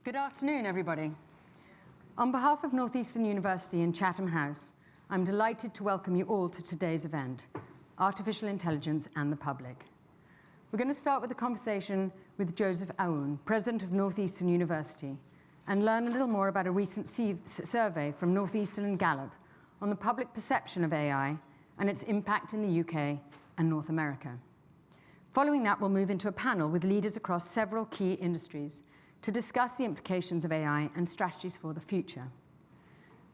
Good afternoon, everybody. On behalf of Northeastern University and Chatham House, I'm delighted to welcome you all to today's event, Artificial Intelligence and the Public. We're going to start with a conversation with Joseph Aoun, President of Northeastern University, and learn a little more about a recent survey from Northeastern and Gallup on the public perception of AI and its impact in the UK and North America. Following that, we'll move into a panel with leaders across several key industries to discuss the implications of AI and strategies for the future.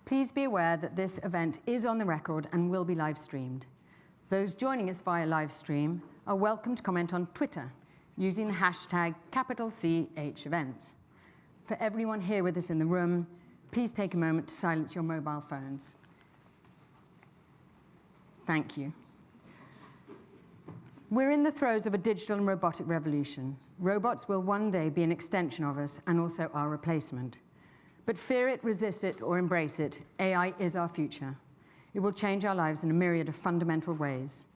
Please be aware that this event is on the record and will be live streamed. Those joining us via live stream are welcome to comment on Twitter using the hashtag #CHEvents. For everyone here with us in the room, please take a moment to silence your mobile phones. Thank you. We're in the throes of a digital and robotic revolution. Robots will one day be an extension of us and also our replacement. But fear it, resist it, or embrace it, AI is our future. It will change our lives in a myriad of fundamental ways.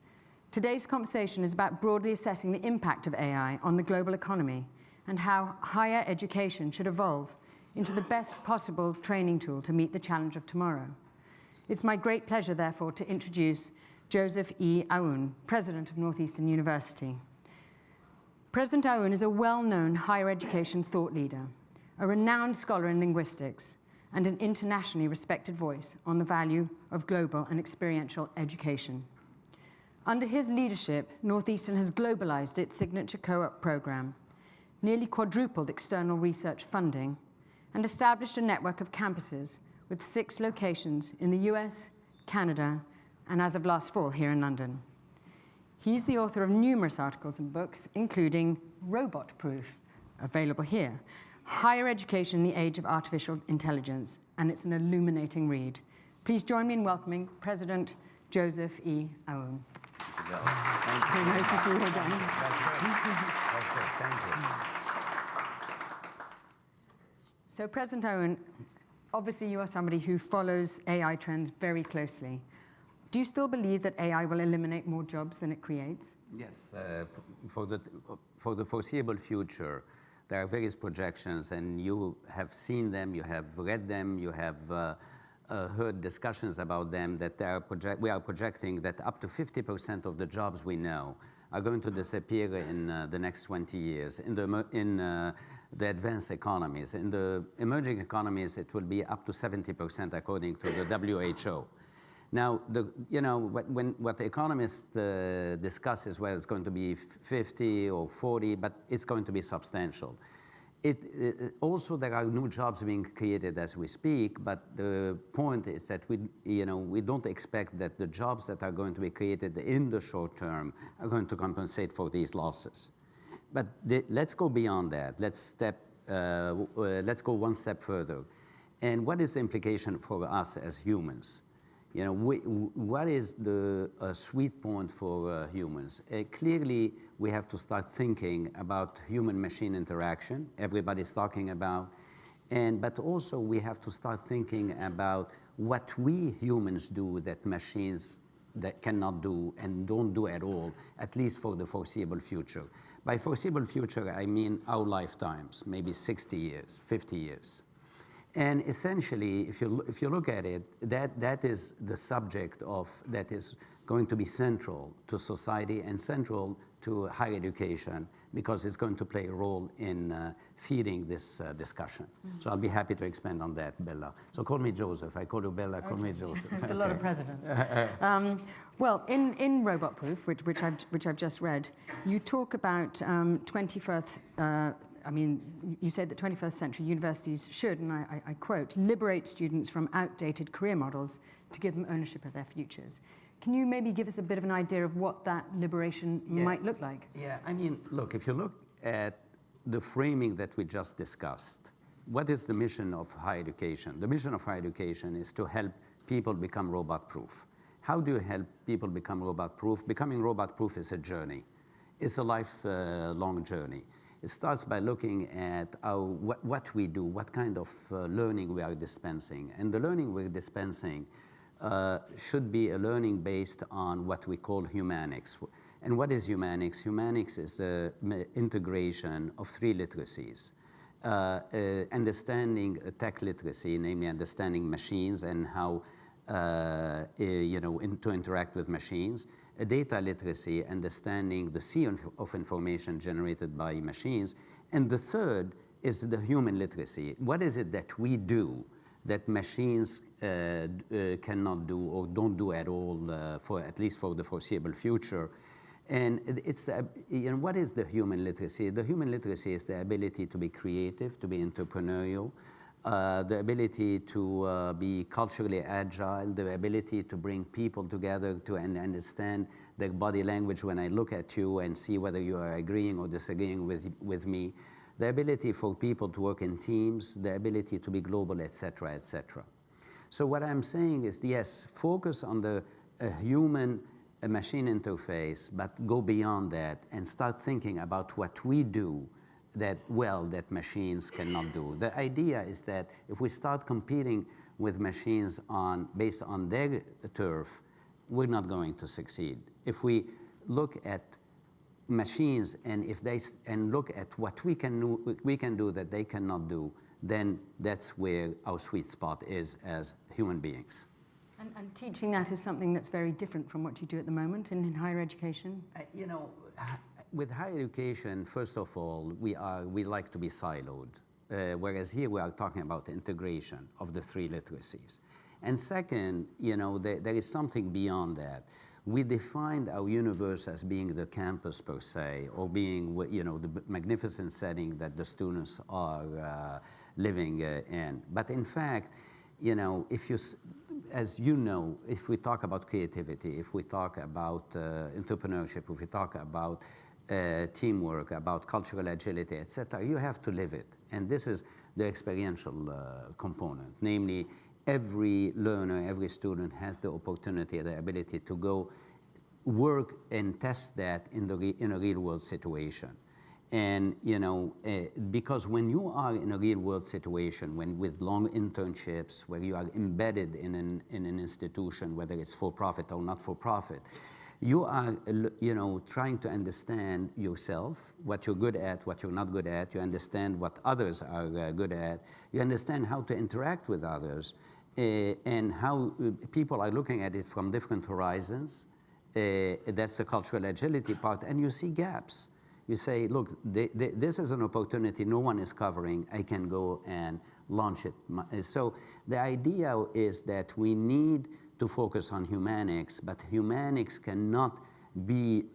Today's conversation is about broadly assessing the impact of AI on the global economy and how higher education should evolve into the best possible training tool to meet the challenge of tomorrow. It's my great pleasure, therefore, to introduce Joseph E. Aoun, President of Northeastern University. President Aoun is a well-known higher education thought leader, a renowned scholar in linguistics, and an internationally respected voice on the value of global and experiential education. Under his leadership, Northeastern has globalized its signature co-op program, nearly quadrupled external research funding, and established a network of campuses with 6 locations in the US, Canada, and as of last fall, here in London. He's the author of numerous articles and books, including Robot Proof, available here, Higher Education in the Age of Artificial Intelligence, and it's an illuminating read. Please join me in welcoming President Joseph E. Aoun. Very nice to see you again. That's great. Thank you. So, President Aoun, obviously you are somebody who follows AI trends very closely. Do you still believe that AI will eliminate more jobs than it creates? Yes, for the foreseeable future, there are various projections, and you have seen them, you have read them, you have heard discussions about them, that we are projecting that up to 50% of the jobs we know are going to disappear in the next 20 years in the advanced economies. In the emerging economies, it will be up to 70% according to the WHO. Now, what the economists discuss is whether it's going to be 50 or 40, but it's going to be substantial. Also, there are new jobs being created as we speak, but the point is that we don't expect that the jobs that are going to be created in the short term are going to compensate for these losses. But let's go beyond that. Let's go one step further. And what is the implication for us as humans? What is the sweet point for humans? Clearly, we have to start thinking about human-machine interaction. Everybody's talking about, but also we have to start thinking about what we humans do that machines that cannot do and don't do at all, at least for the foreseeable future. By foreseeable future, I mean our lifetimes, maybe 60 years, 50 years. And essentially, if you look at it, that is the subject that is going to be central to society and central to higher education, because it's going to play a role in feeding this discussion. Mm-hmm. So I'll be happy to expand on that, Bella. So call me Joseph. I call you Bella, call me Joseph. It's a lot of presidents. Well, in Robot Proof, which I've just read, you talk about 21st you say that 21st century universities should, and I quote, liberate students from outdated career models to give them ownership of their futures. Can you maybe give us a bit of an idea of what that liberation might look like? Yeah, look, if you look at the framing that we just discussed, what is the mission of higher education? The mission of higher education is to help people become robot-proof. How do you help people become robot-proof? Becoming robot-proof is a journey. It's a lifelong journey. It starts by looking at what we do, what kind of learning we are dispensing. And the learning we're dispensing should be a learning based on what we call humanics. And what is humanics? Humanics is the integration of 3 literacies. understanding tech literacy, namely understanding machines and how to interact with machines. Data literacy, understanding the sea of information generated by machines. And the third is the human literacy. What is it that we do that machines cannot do or don't do at all, for at least for the foreseeable future? And it's what is the human literacy? The human literacy is the ability to be creative, to be entrepreneurial, the ability to be culturally agile, the ability to bring people together to understand their body language when I look at you and see whether you are agreeing or disagreeing with me, the ability for people to work in teams, the ability to be global, et cetera, et cetera. So what I'm saying is, yes, focus on the human machine interface, but go beyond that and start thinking about what we do that machines cannot do. The idea is that if we start competing with machines based on their turf, we're not going to succeed. If we look at machines and look at what we can do that they cannot do, then that's where our sweet spot is as human beings. And teaching that is something that's very different from what you do at the moment in higher education? With higher education, first of all, we like to be siloed, whereas here we are talking about integration of the three literacies. And second, there is something beyond that. We defined our universe as being the campus per se, or being the magnificent setting that the students are living in. But in fact, as you know, if we talk about creativity, if we talk about entrepreneurship, if we talk about teamwork, about cultural agility, etc., you have to live it. And this is the experiential component. Namely, every learner, every student has the opportunity, the ability to go work and test that in a real world situation. And because when you are in a real world situation, with long internships, where you are embedded in an institution, whether it's for profit or not for profit, you are trying to understand yourself, what you're good at, what you're not good at. You understand what others are good at. You understand how to interact with others, and how people are looking at it from different horizons. That's the cultural agility part, and you see gaps. You say, look, this is an opportunity no one is covering. I can go and launch it. So the idea is that we need to focus on humanics, but humanics cannot be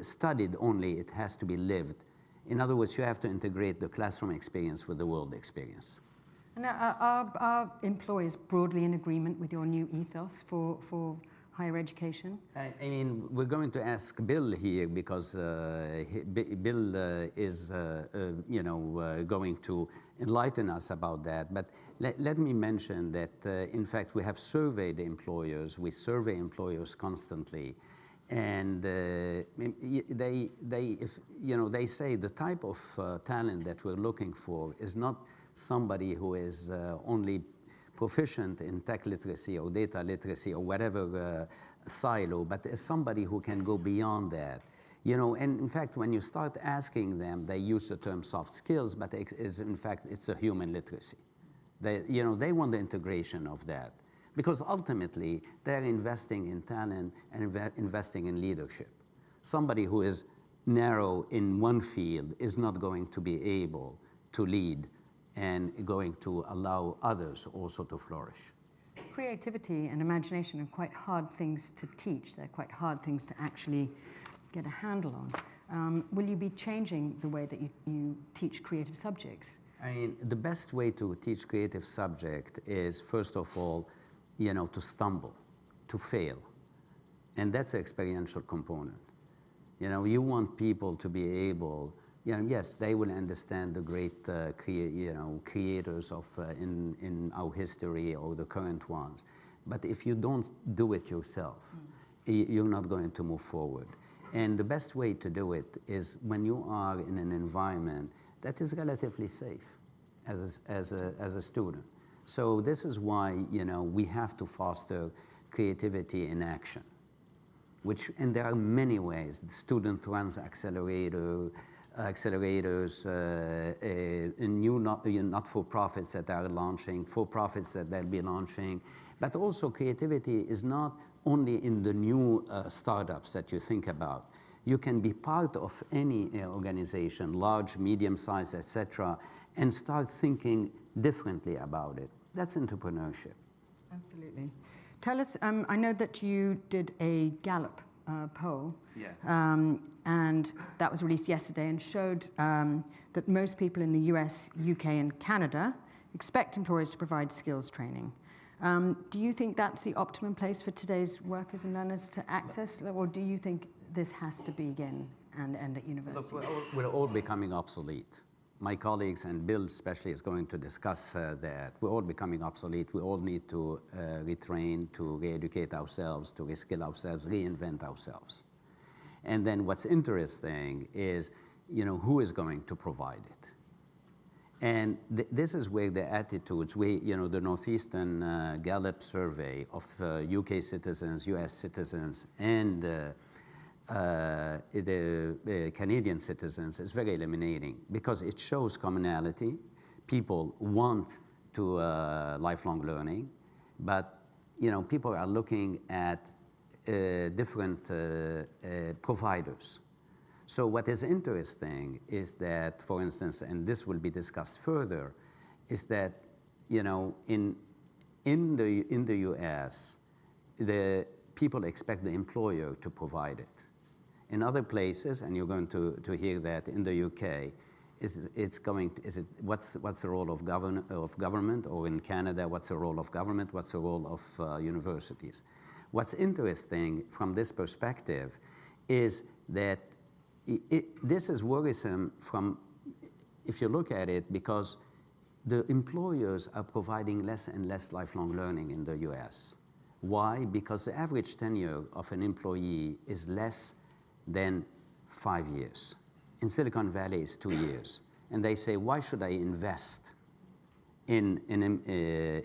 studied only. It has to be lived. In other words, you have to integrate the classroom experience with the world experience. And are employers broadly in agreement with your new ethos for higher education? I mean, we're going to ask Bill here, because Bill is, going to enlighten us about that. But let me mention that, in fact, we have surveyed employers. We survey employers constantly, and they say the type of talent that we're looking for is not somebody who is only proficient in tech literacy or data literacy or whatever silo, but as somebody who can go beyond that. And in fact, when you start asking them, they use the term soft skills, but in fact, it's a human literacy. They want the integration of that, because ultimately, they're investing in talent and investing in leadership. Somebody who is narrow in one field is not going to be able to lead and going to allow others also to flourish. Creativity and imagination are quite hard things to teach. They're quite hard things to actually get a handle on. Will you be changing the way that you teach creative subjects? I mean, the best way to teach creative subject is, first of all, to stumble, to fail. And that's the experiential component. You want people to be able, yes, they will understand the great creators of in our history or the current ones. But if you don't do it yourself, you're not going to move forward. And the best way to do it is when you are in an environment that is relatively safe as a student. So this is why we have to foster creativity in action, and there are many ways. The student runs accelerator, accelerators, new not-for-profits that are launching, for-profits that they'll be launching. But also creativity is not only in the new startups that you think about. You can be part of any organization, large, medium-sized, etc., and start thinking differently about it. That's entrepreneurship. Absolutely. Tell us, I know that you did a Gallup poll, and that was released yesterday and showed that most people in the US, UK, and Canada expect employers to provide skills training. Do you think that's the optimum place for today's workers and learners to access, or do you think this has to begin and end at universities? Look, we're all becoming obsolete. My colleagues, and Bill especially, is going to discuss that. We're all becoming obsolete. We all need to retrain, to re-educate ourselves, to reskill ourselves, reinvent ourselves. And then what's interesting is, who is going to provide it? And this is where the attitudes, the Northeastern Gallup survey of UK citizens, US citizens, and the Canadian citizens is very illuminating because it shows commonality. People want to lifelong learning, but people are looking at different providers. So what is interesting is that, for instance, and this will be discussed further, is that in the US, the people expect the employer to provide it. In other places, and you're going to hear that in the UK, what's the role of government, or in Canada, what's the role of government, what's the role of universities? What's interesting from this perspective is that this is worrisome if you look at it, because the employers are providing less and less lifelong learning in the US. Why? Because the average tenure of an employee is less than 5 years. In Silicon Valley, it's 2 years. And they say, why should I invest in an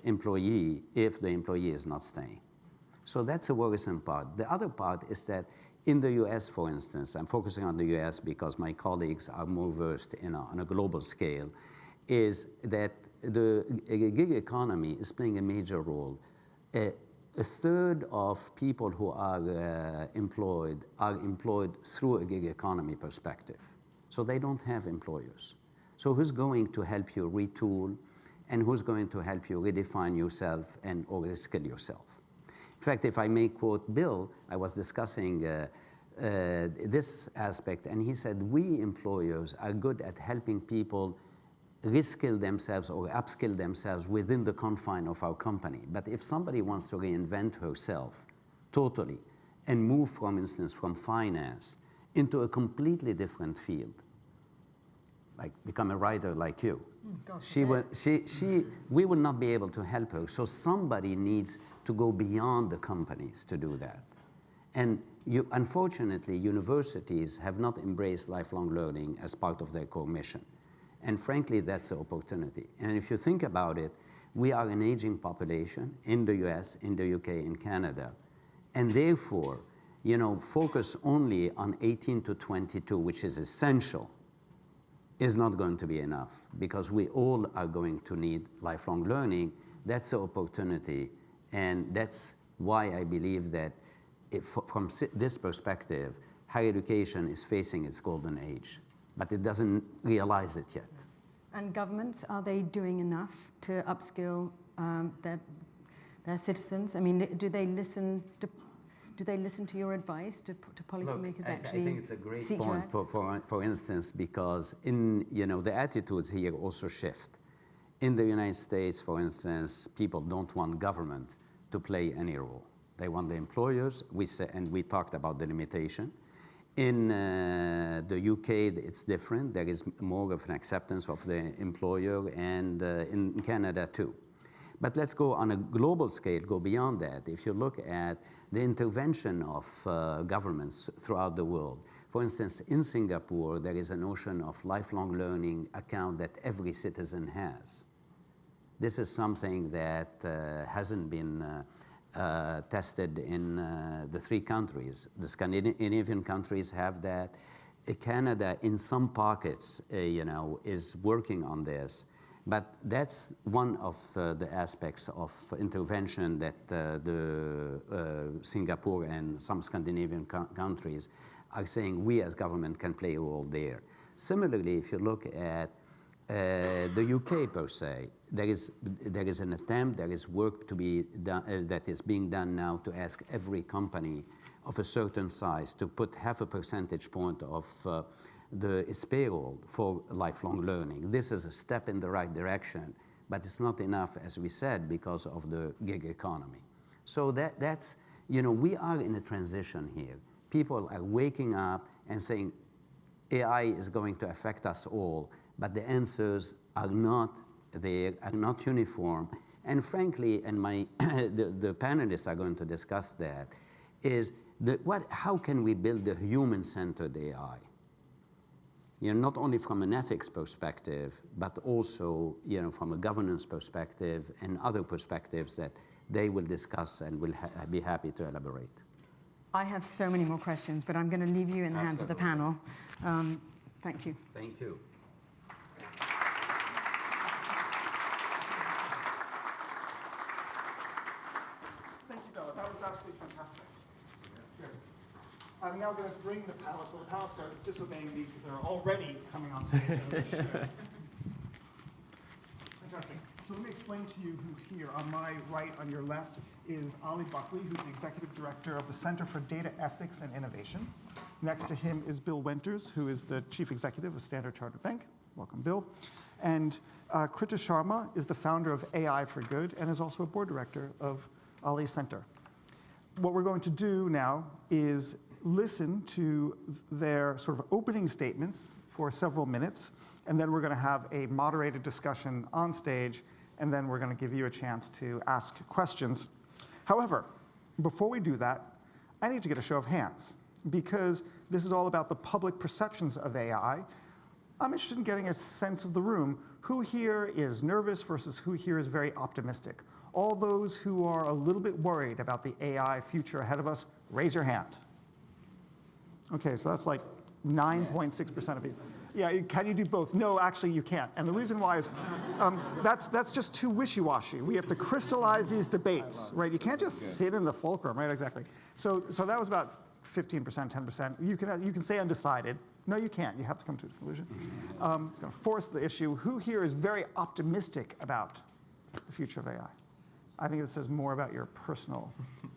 employee if the employee is not staying? So that's a worrisome part. The other part is that in the US, for instance, I'm focusing on the US because my colleagues are more versed on a global scale, is that the gig economy is playing a major role. A third of people who are employed through a gig economy perspective. So they don't have employers. So who's going to help you retool, and who's going to help you redefine yourself or reskill yourself? In fact, if I may quote Bill, I was discussing this aspect, and he said, we employers are good at helping people reskill themselves or upskill themselves within the confine of our company. But if somebody wants to reinvent herself totally and move, for instance, from finance into a completely different field, like become a writer like you, we will not be able to help her. So somebody needs to go beyond the companies to do that. And unfortunately, universities have not embraced lifelong learning as part of their core mission. And frankly, that's the opportunity. And if you think about it, we are an aging population in the US, in the UK, in Canada. And therefore, focus only on 18 to 22, which is essential, is not going to be enough, because we all are going to need lifelong learning. That's the opportunity. And that's why I believe that from this perspective, higher education is facing its golden age, but it doesn't realize it yet. And governments, are they doing enough to upskill their citizens? I mean, do they listen to your advice, to policymakers? I think it's a great point, for instance, because the attitudes here also shift. In the United States, for instance, people don't want government to play any role. They want the employers, and we talked about the limitation. In the UK, it's different. There is more of an acceptance of the employer, and in Canada too. But let's go on a global scale, go beyond that. If you look at the intervention of governments throughout the world, for instance, in Singapore, there is a notion of lifelong learning account that every citizen has. This is something that hasn't been tested in the 3 countries. The Scandinavian countries have that. Canada, in some pockets, is working on this. But that's one of the aspects of intervention that Singapore and some Scandinavian countries are saying we as government can play a role there. Similarly, if you look at the UK per se, there is an attempt, there is work to be done, that is being done now to ask every company of a certain size to put 0.5 percentage point of its payroll for lifelong learning. This is a step in the right direction, but it's not enough, as we said, because of the gig economy. So that's, we are in a transition here. People are waking up and saying, AI is going to affect us all, but the answers are not there, are not uniform. And frankly, and the panelists are going to discuss that, is how can we build a human-centered AI? Not only from an ethics perspective, but also from a governance perspective and other perspectives that they will discuss and will be happy to elaborate. I have so many more questions, but I'm going to leave you in the hands of the panel. Thank you. Thank you. Thank you, Bella. That was absolutely fantastic. Good. I'm now going to bring the panelists. Well, the panelists are disobeying me because they're already coming on stage. Fantastic. So let me explain to you who's here. On my right, on your left, is Ali Buckley, who's the Executive Director of the Center for Data Ethics and Innovation. Next to him is Bill Winters, who is the Chief Executive of Standard Chartered Bank. Welcome, Bill. And Krita Sharma is the founder of AI for Good and is also a board director of Ali Center. What we're going to do now is listen to their sort of opening statements for several minutes, and then we're going to have a moderated discussion on stage, and then we're going to give you a chance to ask questions. However, before we do that, I need to get a show of hands, because this is all about the public perceptions of AI. I'm interested in getting a sense of the room. Who here is nervous versus who here is very optimistic? All those who are a little bit worried about the AI future ahead of us, raise your hand. Okay, so that's like 9.6% of you. Yeah, can you do both? No, actually you can't. And the reason why is that's just too wishy-washy. We have to crystallize these debates, right? You can't just sit in the fulcrum, right? Exactly. So that was about 15%, 10%. You can say undecided. No, you can't. You have to come to a conclusion. Going to force the issue. Who here is very optimistic about the future of AI? I think it says more about your personal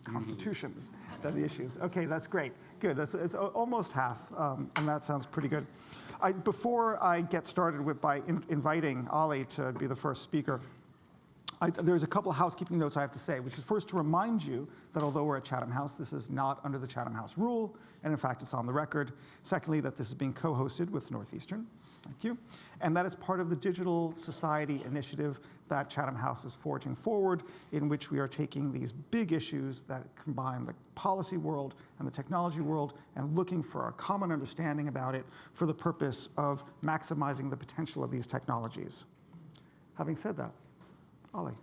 constitutions than the issues. Okay, that's great. Good. It's almost half, and that sounds pretty good. Before I get started by inviting Ali to be the first speaker, there's a couple of housekeeping notes I have to say, which is first to remind you that although we're at Chatham House, this is not under the Chatham House rule, and in fact, it's on the record. Secondly, that this is being co-hosted with Northeastern. Thank you. And that is part of the Digital Society initiative that Chatham House is forging forward, in which we are taking these big issues that combine the policy world and the technology world and looking for a common understanding about it for the purpose of maximizing the potential of these technologies. Having said that, Ali.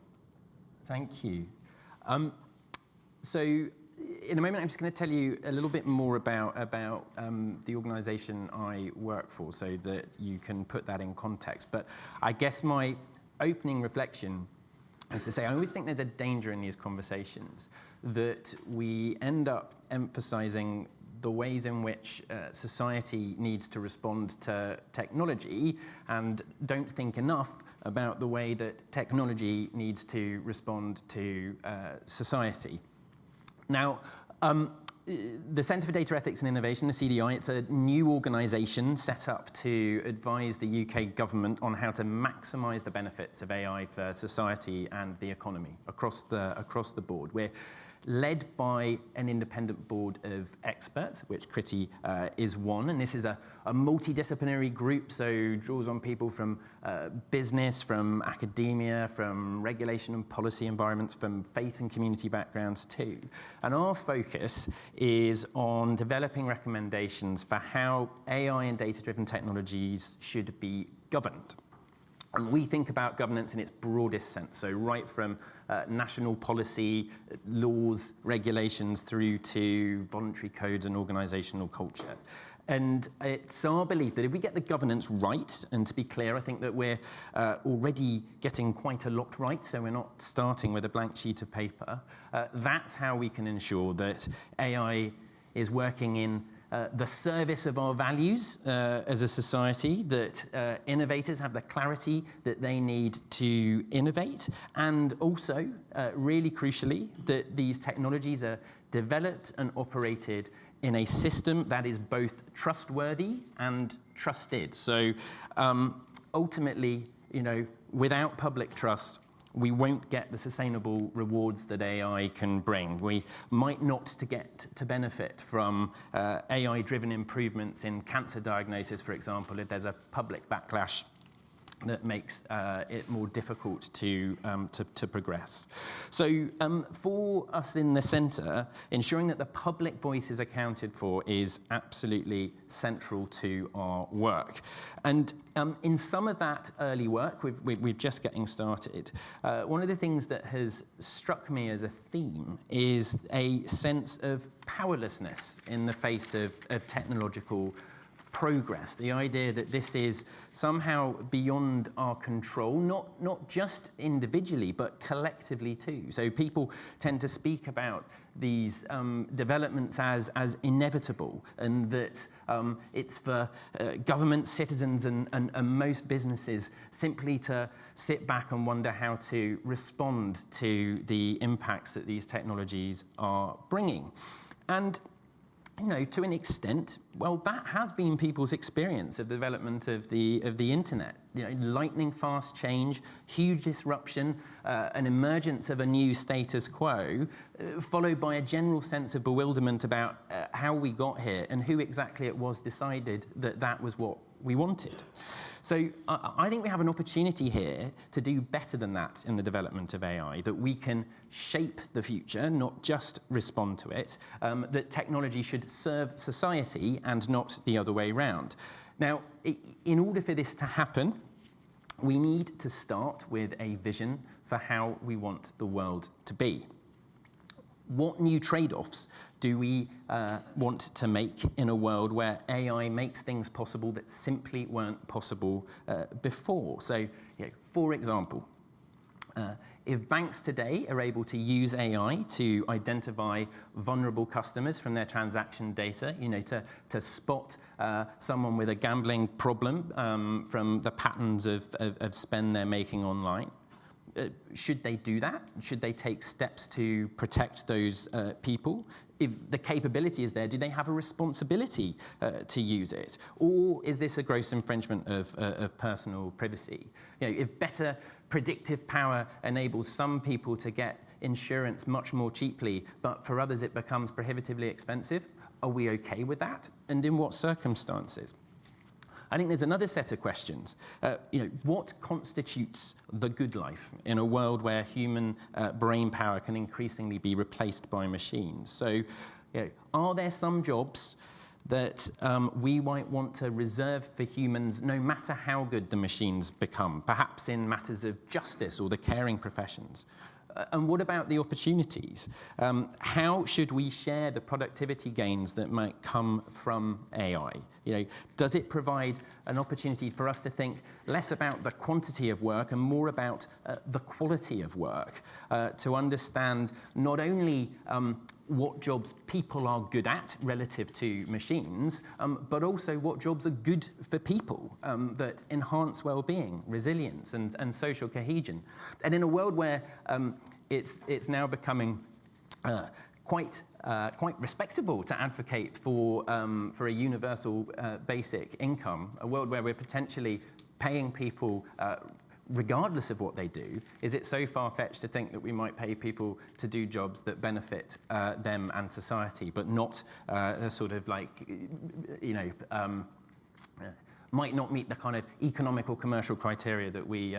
Thank you. So in a moment, I'm just going to tell you a little bit more about the organization I work for so that you can put that in context. But I guess my opening reflection is to say I always think there's a danger in these conversations that we end up emphasizing the ways in which society needs to respond to technology and don't think enough about the way that technology needs to respond to society. Now, the Centre for Data Ethics and Innovation, the CDI, it's a new organisation set up to advise the UK government on how to maximise the benefits of AI for society and the economy across the board. We're led by an independent board of experts, which Kriti is one, and this is a multidisciplinary group, so draws on people from business, from academia, from regulation and policy environments, from faith and community backgrounds too. And our focus is on developing recommendations for how AI and data-driven technologies should be governed. And we think about governance in its broadest sense, so right from national policy, laws, regulations, through to voluntary codes and organizational culture. And it's our belief that if we get the governance right, and to be clear, I think that we're already getting quite a lot right, so we're not starting with a blank sheet of paper, that's how we can ensure that AI is working in the service of our values as a society, that innovators have the clarity that they need to innovate, and also, really crucially, that these technologies are developed and operated in a system that is both trustworthy and trusted. So ultimately, without public trust, we won't get the sustainable rewards that AI can bring. We might not get to benefit from AI-driven improvements in cancer diagnosis, for example, if there's a public backlash that makes it more difficult to progress. So for us in the centre, ensuring that the public voice is accounted for is absolutely central to our work. And in some of that early work, we're just getting started, one of the things that has struck me as a theme is a sense of powerlessness in the face of technological progress, the idea that this is somehow beyond our control, not just individually, but collectively too. So people tend to speak about these developments as inevitable, and that it's for government, citizens, and most businesses simply to sit back and wonder how to respond to the impacts that these technologies are bringing. And to an extent, well, that has been people's experience of the development of the internet. Lightning fast change, huge disruption, an emergence of a new status quo, followed by a general sense of bewilderment about how we got here and who exactly it was decided that was what we wanted. So I think we have an opportunity here to do better than that in the development of AI, that we can shape the future, not just respond to it, that technology should serve society and not the other way around. Now, in order for this to happen, we need to start with a vision for how we want the world to be. What new trade-offs do we want to make in a world where AI makes things possible that simply weren't possible before? So, for example, if banks today are able to use AI to identify vulnerable customers from their transaction data, to spot someone with a gambling problem from the patterns of spend they're making online, should they do that? Should they take steps to protect those people? If the capability is there, do they have a responsibility to use it? Or is this a gross infringement of personal privacy? If better predictive power enables some people to get insurance much more cheaply, but for others it becomes prohibitively expensive, are we okay with that? And in what circumstances? I think there's another set of questions. What constitutes the good life in a world where human brain power can increasingly be replaced by machines? So, are there some jobs that we might want to reserve for humans no matter how good the machines become, perhaps in matters of justice or the caring professions? And what about the opportunities? How should we share the productivity gains that might come from AI? Does it provide an opportunity for us to think less about the quantity of work and more about the quality of work, to understand not only what jobs people are good at relative to machines, but also what jobs are good for people that enhance well-being, resilience, and social cohesion. And in a world where it's now becoming quite respectable to advocate for a universal basic income, a world where we're potentially paying people regardless of what they do, is it so far-fetched to think that we might pay people to do jobs that benefit them and society, but not sort of like, might not meet the kind of economic or commercial criteria that we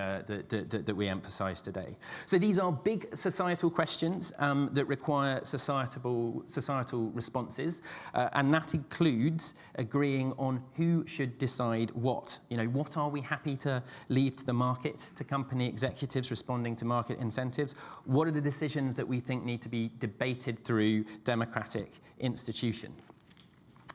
emphasize today. So these are big societal questions that require societal responses, and that includes agreeing on who should decide what. What are we happy to leave to the market, to company executives responding to market incentives? What are the decisions that we think need to be debated through democratic institutions?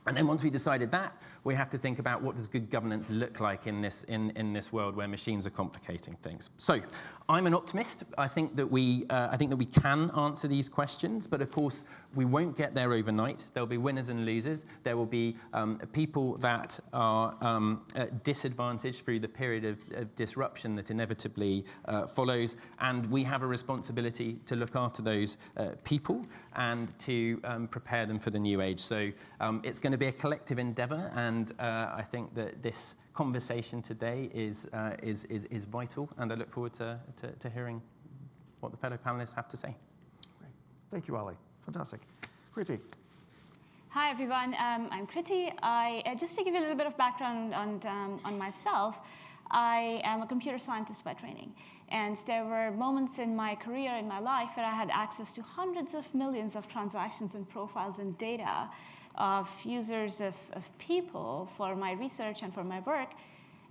And then once we decided that, we have to think about what does good governance look like in this world where machines are complicating things. So I'm an optimist. I think that we can answer these questions, but of course we won't get there overnight. There'll be winners and losers. There will be people that are disadvantaged through the period of disruption that inevitably follows, and we have a responsibility to look after those people and to prepare them for the new age. So it's going to be a collective endeavor, and I think that this conversation today is vital, and I look forward to hearing what the fellow panelists have to say. Great. Thank you, Ali. Fantastic. Kriti. Hi, everyone. I'm Kriti. Just to give you a little bit of background on myself, I am a computer scientist by training. And there were moments in my career, in my life, where I had access to hundreds of millions of transactions and profiles and data of users of people for my research and for my work.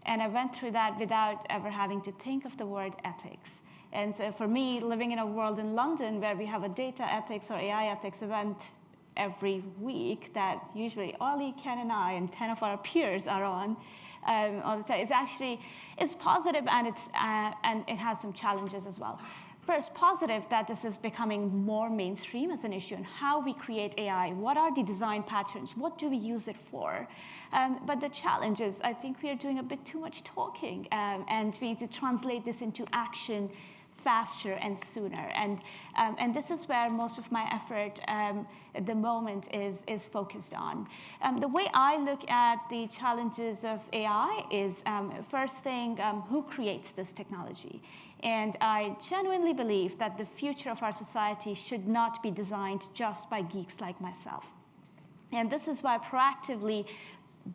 And I went through that without ever having to think of the word ethics. And so for me, living in a world in London where we have a data ethics or AI ethics event every week that usually Ollie, Ken, and I, and 10 of our peers are on all the time, it's positive, and it has some challenges as well. First, positive that this is becoming more mainstream as an issue, and how we create AI. What are the design patterns? What do we use it for? But the challenge is, I think we are doing a bit too much talking, and we need to translate this into action faster and sooner. And this is where most of my effort at the moment is focused on. The way I look at the challenges of AI is, first thing, who creates this technology? And I genuinely believe that the future of our society should not be designed just by geeks like myself. And this is why I proactively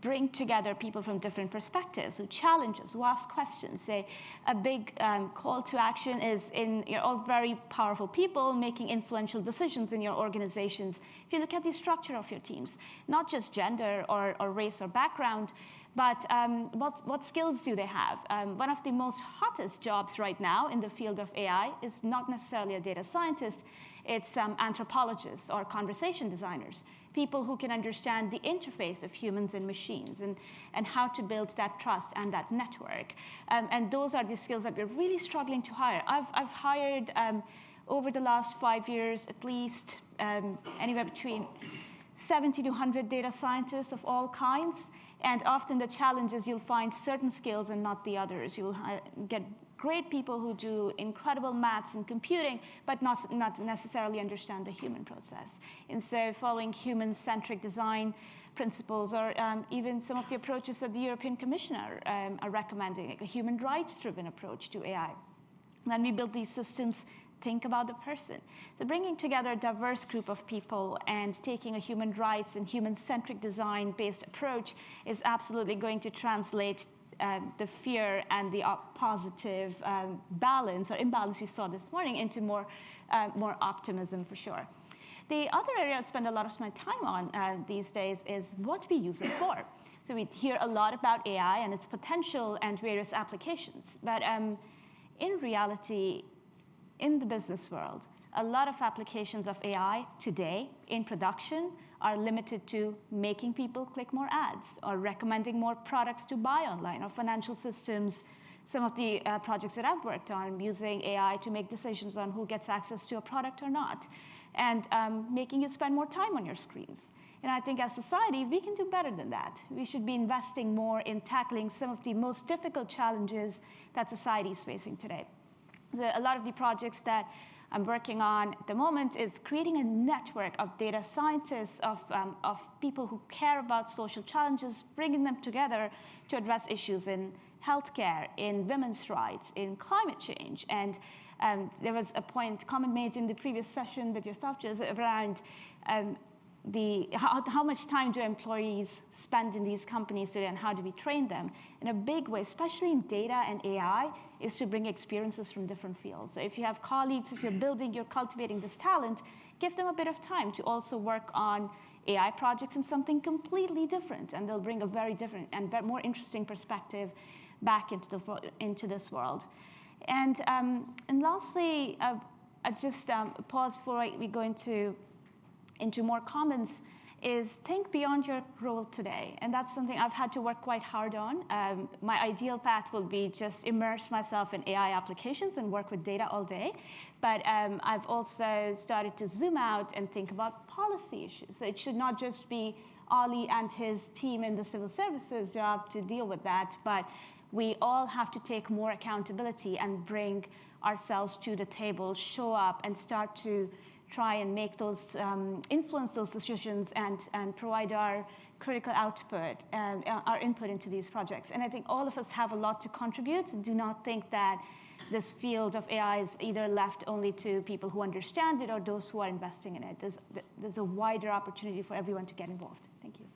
bring together people from different perspectives who challenge us, who ask questions. A big call to action is you're all very powerful people making influential decisions in your organizations. If you look at the structure of your teams, not just gender or race or background, but what skills do they have? One of the most hottest jobs right now in the field of AI is not necessarily a data scientist. It's anthropologists or conversation designers, people who can understand the interface of humans and machines and how to build that trust and that network. And those are the skills that we're really struggling to hire. I've hired over the last 5 years at least anywhere between 70 to 100 data scientists of all kinds. And often the challenge is you'll find certain skills and not the others. You'll get great people who do incredible maths and computing, but not necessarily understand the human process. And so following human-centric design principles, or even some of the approaches that the European Commission are recommending, like a human rights-driven approach to AI. When we build these systems, think about the person. So bringing together a diverse group of people and taking a human rights and human-centric design-based approach is absolutely going to translate the fear and the positive balance or imbalance we saw this morning into more optimism for sure. The other area I spend a lot of my time on these days is what we use it for. So we hear a lot about AI and its potential and various applications. But in reality, in the business world, a lot of applications of AI today in production are limited to making people click more ads or recommending more products to buy online or financial systems. Some of the projects that I've worked on using AI to make decisions on who gets access to a product or not, and making you spend more time on your screens. And I think as society, we can do better than that. We should be investing more in tackling some of the most difficult challenges that society is facing today. So a lot of the projects that I'm working on at the moment is creating a network of data scientists, of people who care about social challenges, bringing them together to address issues in healthcare, in women's rights, in climate change. And there was a comment made in the previous session with yourself, just around how much time do employees spend in these companies today, and how do we train them? In a big way, especially in data and AI, is to bring experiences from different fields. So if you have colleagues, if you're cultivating this talent, give them a bit of time to also work on AI projects in something completely different, and they'll bring a very different and more interesting perspective back into this world. And lastly, I just pause before we go into more comments, is think beyond your role today. And that's something I've had to work quite hard on. My ideal path will be just immerse myself in AI applications and work with data all day. But I've also started to zoom out and think about policy issues. So it should not just be Ali and his team in the civil services job to deal with that, but we all have to take more accountability and bring ourselves to the table, show up, and start to try and make those, influence those decisions and provide our critical output and our input into these projects. And I think all of us have a lot to contribute. Do not think that this field of AI is either left only to people who understand it or those who are investing in it. There's a wider opportunity for everyone to get involved. Thank you.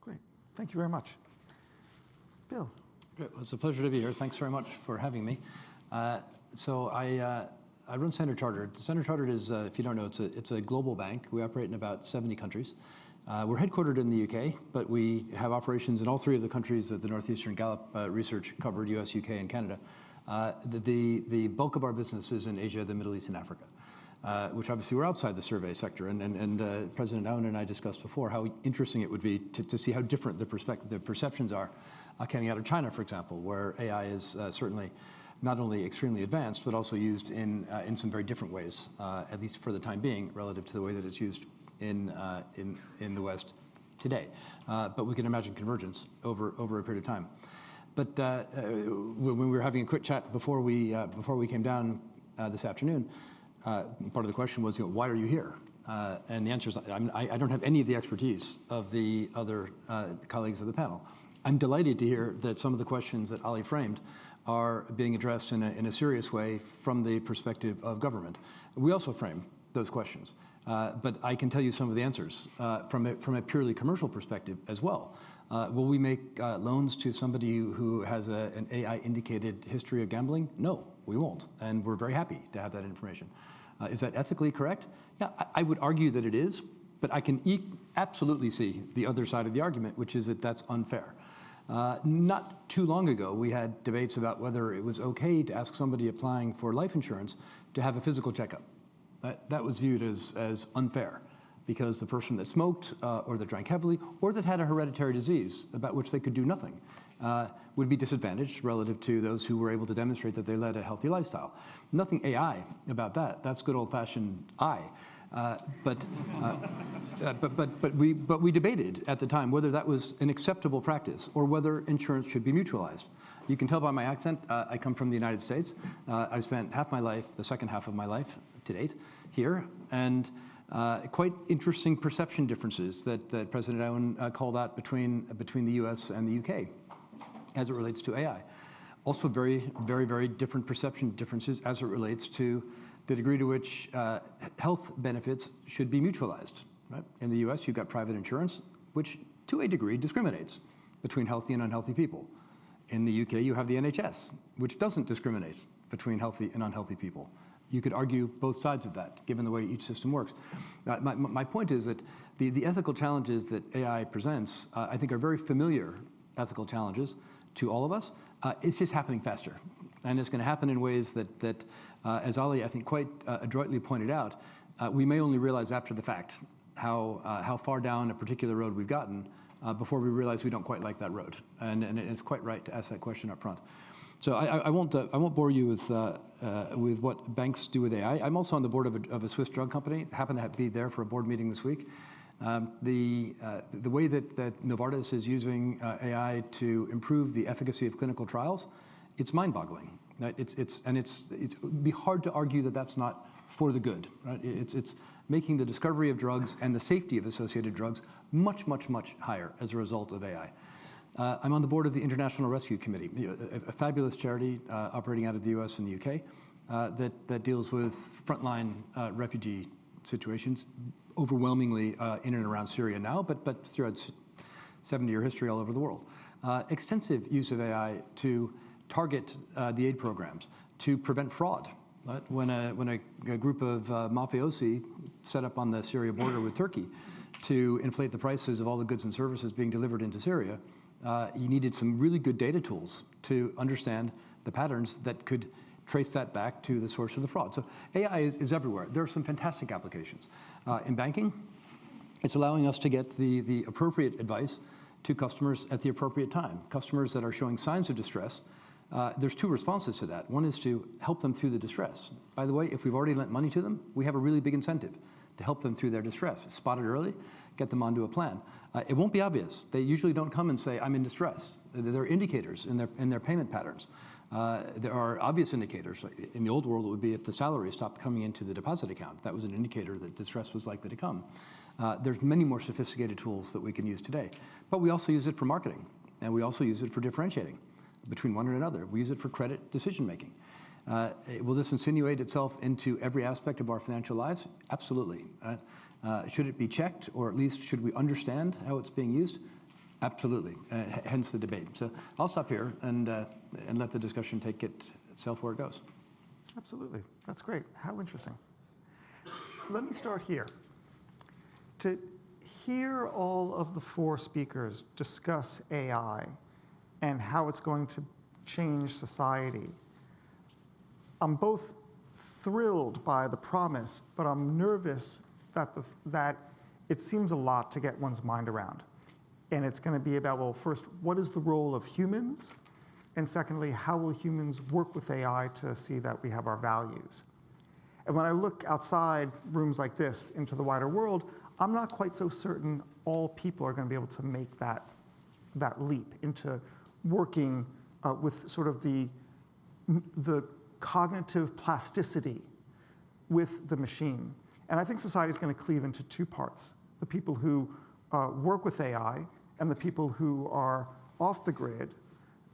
Great. Thank you very much. Bill. Great. Well, it's a pleasure to be here. Thanks very much for having me. So I run Standard Chartered. Standard Chartered is, if you don't know, it's a global bank. We operate in about 70 countries. We're headquartered in the UK, but we have operations in all 3 of the countries that the Northeastern and Gallup research covered, US, UK, and Canada. The bulk of our business is in Asia, the Middle East, and Africa, which obviously we're outside the survey sector. And President Aoun and I discussed before how interesting it would be to see how different the perceptions are coming out of China, for example, where AI is certainly not only extremely advanced, but also used in some very different ways, at least for the time being, relative to the way that it's used in the West today. But we can imagine convergence over a period of time. But when we were having a quick chat before we came down this afternoon, part of the question was, why are you here? And the answer is, I don't have any of the expertise of the other colleagues of the panel. I'm delighted to hear that some of the questions that Ali framed are being addressed in a serious way from the perspective of government. We also frame those questions, but I can tell you some of the answers from a purely commercial perspective as well. Will we make loans to somebody who has an AI-indicated history of gambling? No, we won't, and we're very happy to have that information. Is that ethically correct? Yeah, I would argue that it is, but I can absolutely see the other side of the argument, which is that that's unfair. Not too long ago, we had debates about whether it was okay to ask somebody applying for life insurance to have a physical checkup. That was viewed as unfair because the person that smoked or that drank heavily or that had a hereditary disease about which they could do nothing would be disadvantaged relative to those who were able to demonstrate that they led a healthy lifestyle. Nothing AI about that. That's good old-fashioned I. But we debated at the time whether that was an acceptable practice or whether insurance should be mutualized. You can tell by my accent, I come from the United States. I've spent half my life, the second half of my life to date, here, and quite interesting perception differences that President Aoun called out between the US and the UK as it relates to AI. Also very, very, very different perception differences as it relates to the degree to which health benefits should be mutualized. Right? In the US, you've got private insurance, which to a degree discriminates between healthy and unhealthy people. In the UK, you have the NHS, which doesn't discriminate between healthy and unhealthy people. You could argue both sides of that, given the way each system works. My point is that the ethical challenges that AI presents, I think, are very familiar ethical challenges to all of us. It's just happening faster. And it's going to happen in ways that as Ali, I think, quite adroitly pointed out, we may only realize after the fact how far down a particular road we've gotten before we realize we don't quite like that road. And it's quite right to ask that question up front. So I won't bore you with what banks do with AI. I'm also on the board of a Swiss drug company. Happen to be there for a board meeting this week. The way that Novartis is using AI to improve the efficacy of clinical trials, it's mind-boggling. Right? It'd be hard to argue that that's not for the good. Right? It's making the discovery of drugs and the safety of associated drugs much, much, much higher as a result of AI. I'm on the board of the International Rescue Committee, a fabulous charity operating out of the US and the UK that deals with frontline refugee situations, overwhelmingly in and around Syria now, but throughout 70-year history all over the world. Extensive use of AI to target the aid programs, to prevent fraud. Right? When a group of mafiosi set up on the Syria border with Turkey to inflate the prices of all the goods and services being delivered into Syria, you needed some really good data tools to understand the patterns that could trace that back to the source of the fraud. So AI is everywhere. There are some fantastic applications in banking, It's allowing us to get the appropriate advice to customers at the appropriate time. Customers that are showing signs of distress, there's two responses to that. One is to help them through the distress. By the way, if we've already lent money to them, we have a really big incentive to help them through their distress. Spot it early, get them onto a plan. It won't be obvious. They usually don't come and say, I'm in distress. There are indicators in their payment patterns. There are obvious indicators. In the old world, it would be if the salary stopped coming into the deposit account. That was an indicator that distress was likely to come. There's many more sophisticated tools that we can use today. But we also use it for marketing, and we also use it for differentiating between one and another. We use it for credit decision making. Will this insinuate itself into every aspect of our financial lives? Absolutely. Should it be checked, or at least should we understand how it's being used? Absolutely, hence the debate. So I'll stop here and let the discussion take itself where it goes. Absolutely, that's great. How interesting. Let me start here. To hear all of the four speakers discuss AI and how it's going to change society, I'm both thrilled by the promise, but I'm nervous that it seems a lot to get one's mind around. And it's going to be about, well, first, what is the role of humans? And secondly, how will humans work with AI to see that we have our values? And when I look outside rooms like this into the wider world, I'm not quite so certain all people are going to be able to make that leap into working with sort of the cognitive plasticity with the machine. And I think society is going to cleave into two parts: the people who work with AI and the people who are off the grid,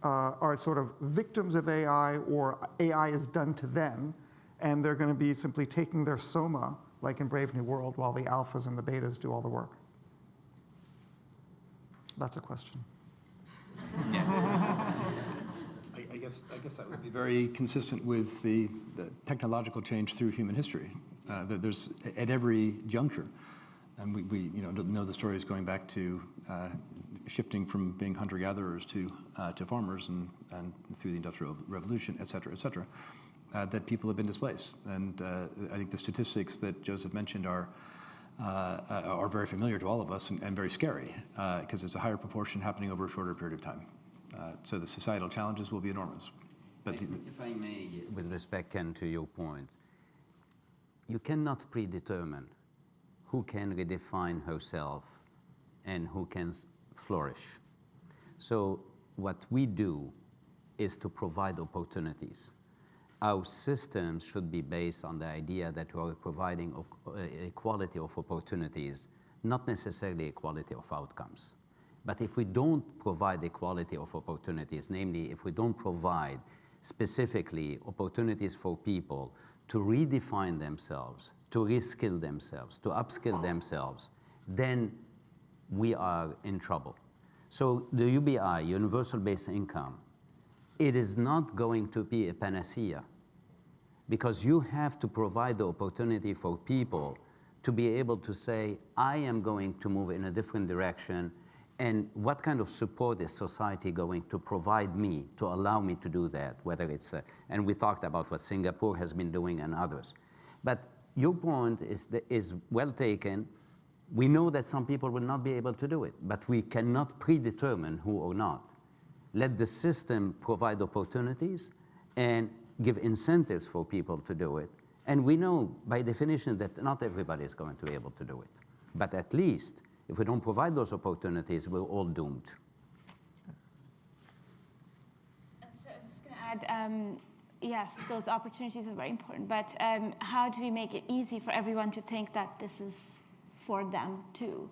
are sort of victims of AI, or AI is done to them, and they're going to be simply taking their soma, like in Brave New World, while the alphas and the betas do all the work. That's a question. I guess that would be very consistent with the technological change through human history. That there's at every juncture, and we know the stories going back to shifting from being hunter-gatherers to farmers, and through the Industrial Revolution, et cetera, that people have been displaced. And I think the statistics that Joseph mentioned are very familiar to all of us, and very scary, because it's a higher proportion happening over a shorter period of time. So the societal challenges will be enormous. But if I may, with respect, Ken, to your point, you cannot predetermine who can redefine herself and who can flourish. So what we do is to provide opportunities. Our systems should be based on the idea that we are providing equality of opportunities, not necessarily equality of outcomes. But if we don't provide equality of opportunities, namely if we don't provide specifically opportunities for people to redefine themselves, to reskill themselves, to upskill themselves, then we are in trouble. So the UBI, Universal Basic Income, it is not going to be a panacea, because you have to provide the opportunity for people to be able to say, I am going to move in a different direction, and what kind of support is society going to provide me to allow me to do that, whether it's, and we talked about what Singapore has been doing and others. But your point is well taken. We know that some people will not be able to do it, but we cannot predetermine who or not. Let the system provide opportunities and give incentives for people to do it. And we know by definition that not everybody is going to be able to do it. But at least if we don't provide those opportunities, we're all doomed. So I was just going to add, yes, those opportunities are very important, but how do we make it easy for everyone to think that this is for them too?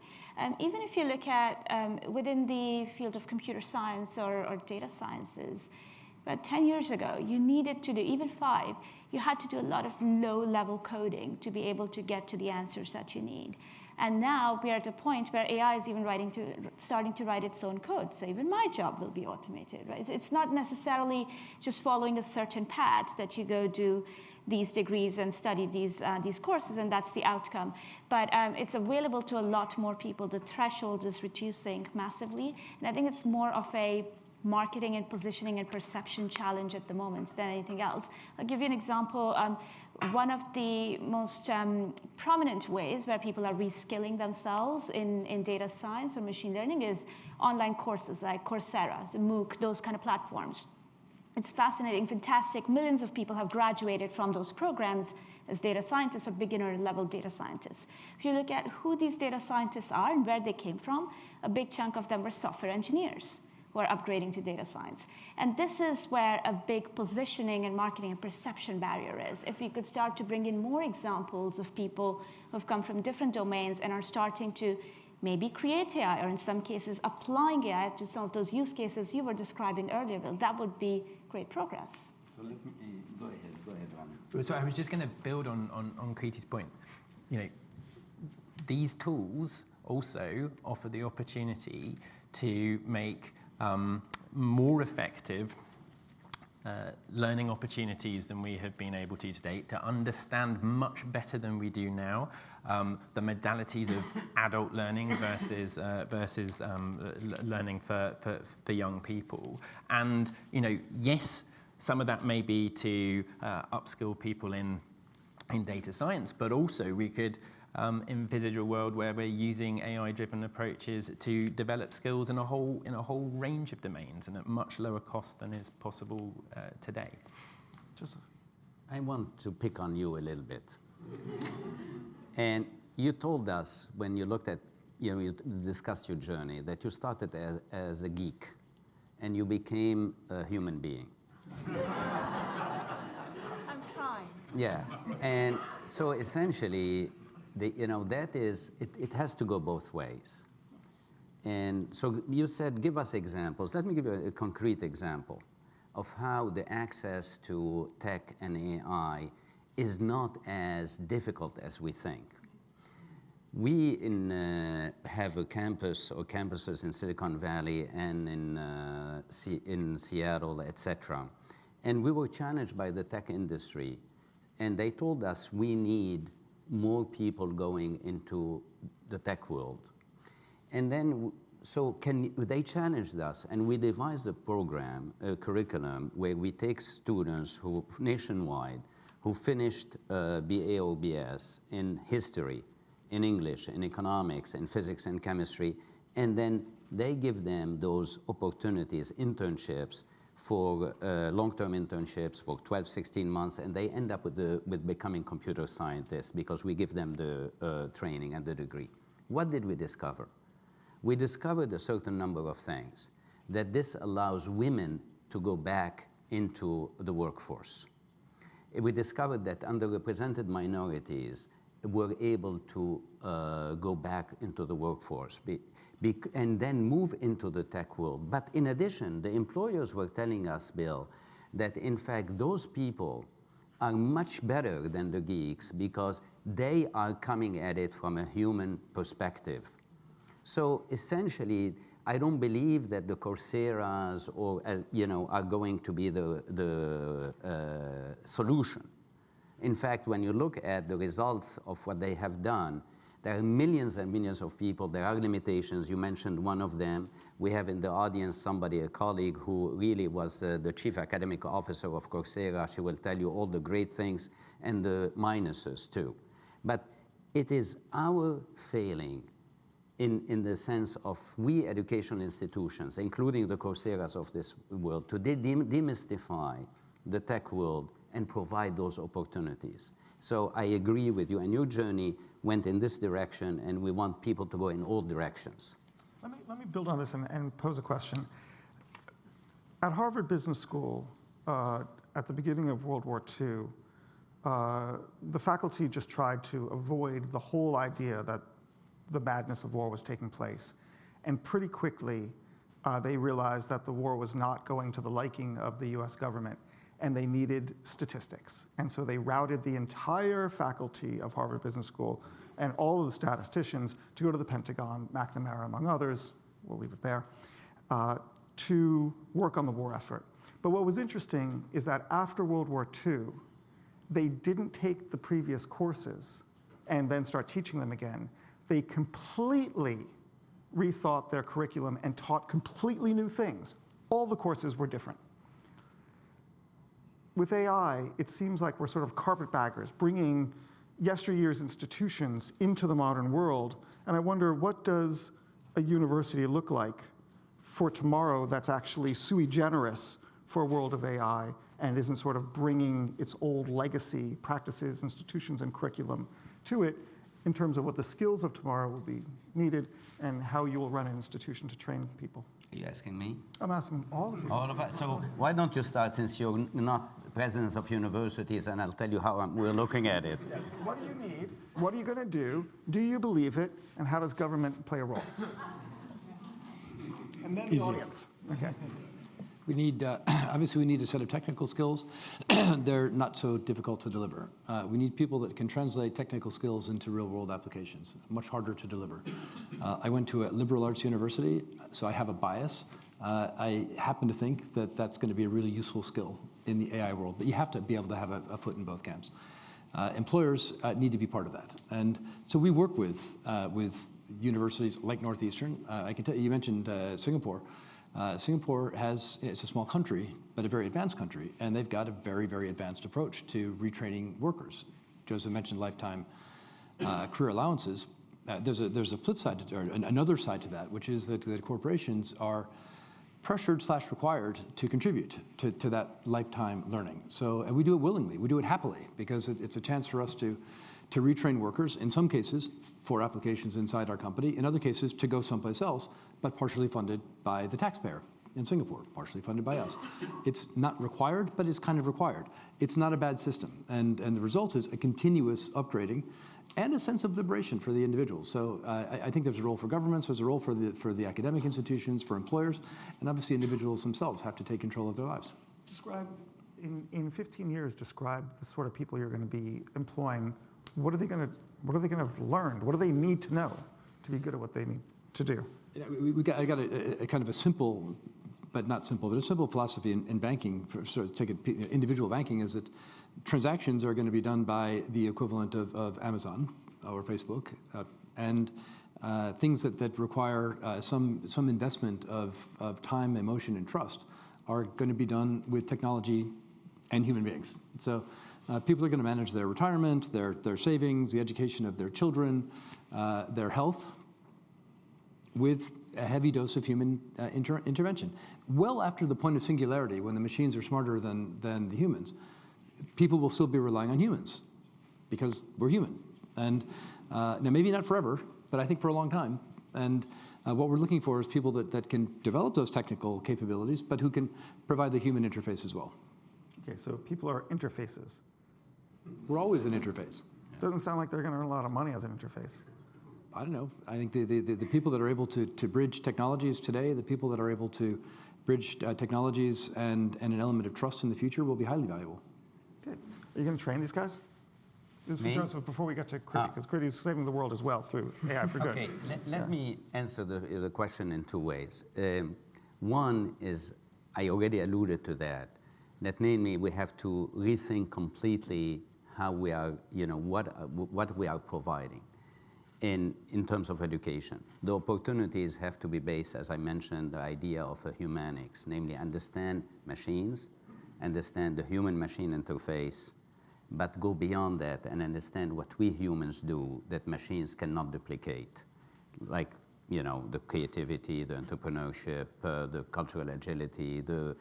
Even if you look at within the field of computer science or data sciences, about 10 years ago, you needed to do, even 5, you had to do a lot of low-level coding to be able to get to the answers that you need. And now we are at a point where AI is even starting to write its own code. So even my job will be automated, right? It's not necessarily just following a certain path that you go do these degrees and study these courses, and that's the outcome. But it's available to a lot more people. The threshold is reducing massively. And I think it's more of a marketing and positioning and perception challenge at the moment than anything else. I'll give you an example. One of the most prominent ways where people are reskilling themselves in data science or machine learning is online courses like Coursera, so MOOC, those kind of platforms. It's fascinating, fantastic. Millions of people have graduated from those programs as data scientists or beginner-level data scientists. If you look at who these data scientists are and where they came from, a big chunk of them were software engineers who are upgrading to data science. And this is where a big positioning and marketing and perception barrier is. If we could start to bring in more examples of people who have come from different domains and are starting to maybe create AI, or in some cases applying AI to some of those use cases you were describing earlier, Bill, that would be great progress. So let me, go ahead, Rami. So I was just going to build on Kriti's point. You know, these tools also offer the opportunity to make more effective learning opportunities than we have been able to date, to understand much better than we do now the modalities of adult learning versus learning for young people. And you know, yes, some of that may be to upskill people in data science, but also we could envisage a world where we're using AI-driven approaches to develop skills in a whole range of domains and at much lower cost than is possible today. Joseph. I want to pick on you a little bit. And you told us when you looked at, you discussed your journey, that you started as a geek and you became a human being. I'm trying. Yeah, and so essentially, that is, it has to go both ways. And so you said, give us examples. Let me give you a concrete example of how the access to tech and AI is not as difficult as we think. We have a campus or campuses in Silicon Valley and in Seattle, etc. And we were challenged by the tech industry, and they told us we need more people going into the tech world. And then, they challenged us, and we devised a program, a curriculum, where we take students who, nationwide, who finished BA or BS in history, in English, in economics, in physics and chemistry, and then they give them those opportunities, internships, for long-term internships for 12, 16 months, and they end up with becoming computer scientists because we give them the training and the degree. What did we discover? We discovered a certain number of things, that this allows women to go back into the workforce. We discovered that underrepresented minorities were able to go back into the workforce and then move into the tech world. But in addition, the employers were telling us, Bill, that in fact those people are much better than the geeks because they are coming at it from a human perspective. So essentially, I don't believe that the Coursera's are going to be the solution. In fact, when you look at the results of what they have done, there are millions and millions of people. There are limitations. You mentioned one of them. We have in the audience somebody, a colleague, who really was the chief academic officer of Coursera. She will tell you all the great things and the minuses too. But it is our failing in the sense of we educational institutions, including the Coursera's of this world, to demystify the tech world and provide those opportunities. So I agree with you, and your journey went in this direction, and we want people to go in all directions. Let me build on this and pose a question. At Harvard Business School, at the beginning of World War II, the faculty just tried to avoid the whole idea that the madness of war was taking place. And pretty quickly, they realized that the war was not going to the liking of the US government, and they needed statistics. And so they routed the entire faculty of Harvard Business School and all of the statisticians to go to the Pentagon, McNamara among others, we'll leave it there, to work on the war effort. But what was interesting is that after World War II, they didn't take the previous courses and then start teaching them again. They completely rethought their curriculum and taught completely new things. All the courses were different. With AI, it seems like we're sort of carpetbaggers, bringing yesteryear's institutions into the modern world. And I wonder, what does a university look like for tomorrow that's actually sui generis for a world of AI and isn't sort of bringing its old legacy practices, institutions, and curriculum to it in terms of what the skills of tomorrow will be needed and how you will run an institution to train people? Are you asking me? I'm asking all of you. All of us. So why don't you start, since you're not presidents of universities, and I'll tell you how we're looking at it. What do you need? What are you going to do? Do you believe it? And how does government play a role? And then the audience. Okay. We need, obviously, we need a set of technical skills. They're not so difficult to deliver. We need people that can translate technical skills into real-world applications. Much harder to deliver. I went to a liberal arts university, so I have a bias. I happen to think that that's going to be a really useful skill in the AI world, but you have to be able to have a foot in both camps. Employers need to be part of that, and so we work with universities like Northeastern. I can tell you, you mentioned Singapore. Singapore it's a small country, but a very advanced country, and they've got a very, very advanced approach to retraining workers. Joseph mentioned lifetime career allowances. There's a flip side, or another side to that, which is that corporations are pressured/required to contribute to that lifetime learning. So, and we do it willingly, we do it happily, because it's a chance for us to retrain workers, in some cases for applications inside our company, in other cases to go someplace else, but partially funded by the taxpayer in Singapore, partially funded by us. It's not required, but it's kind of required. It's not a bad system, and the result is a continuous upgrading and a sense of liberation for the individuals. So I think there's a role for governments, there's a role for the academic institutions, for employers, and obviously individuals themselves have to take control of their lives. Describe, in 15 years, describe the sort of people you're going to be employing. What are they going to have learned? What do they need to know to be good at what they need to do? I got a kind of a simple, but not simple, but a simple philosophy in banking. Individual banking is that transactions are going to be done by the equivalent of Amazon or Facebook, and things that require some investment of time, emotion, and trust are going to be done with technology and human beings. So people are going to manage their retirement, their savings, the education of their children, their health, with a heavy dose of human intervention. Well after the point of singularity, when the machines are smarter than the humans, people will still be relying on humans because we're human. And now maybe not forever, but I think for a long time. And what we're looking for is people that can develop those technical capabilities, but who can provide the human interface as well. Okay, so people are interfaces. We're always an interface. Doesn't sound like they're going to earn a lot of money as an interface. I don't know. I think the people that are able to bridge technologies today, the people that are able to bridge technologies and an element of trust in the future will be highly valuable. Okay. Are you going to train these guys? This is for Me? Joseph before we get to Kriti, because Kriti is saving the world as well through AI for good. Okay, let me answer the question in two ways. One is, I already alluded to that namely we have to rethink completely how we are, what we are providing in terms of education. The opportunities have to be based, as I mentioned, the idea of a humanics, namely understand machines, understand the human-machine interface, but go beyond that and understand what we humans do that machines cannot duplicate, like the creativity, the entrepreneurship, the cultural agility, the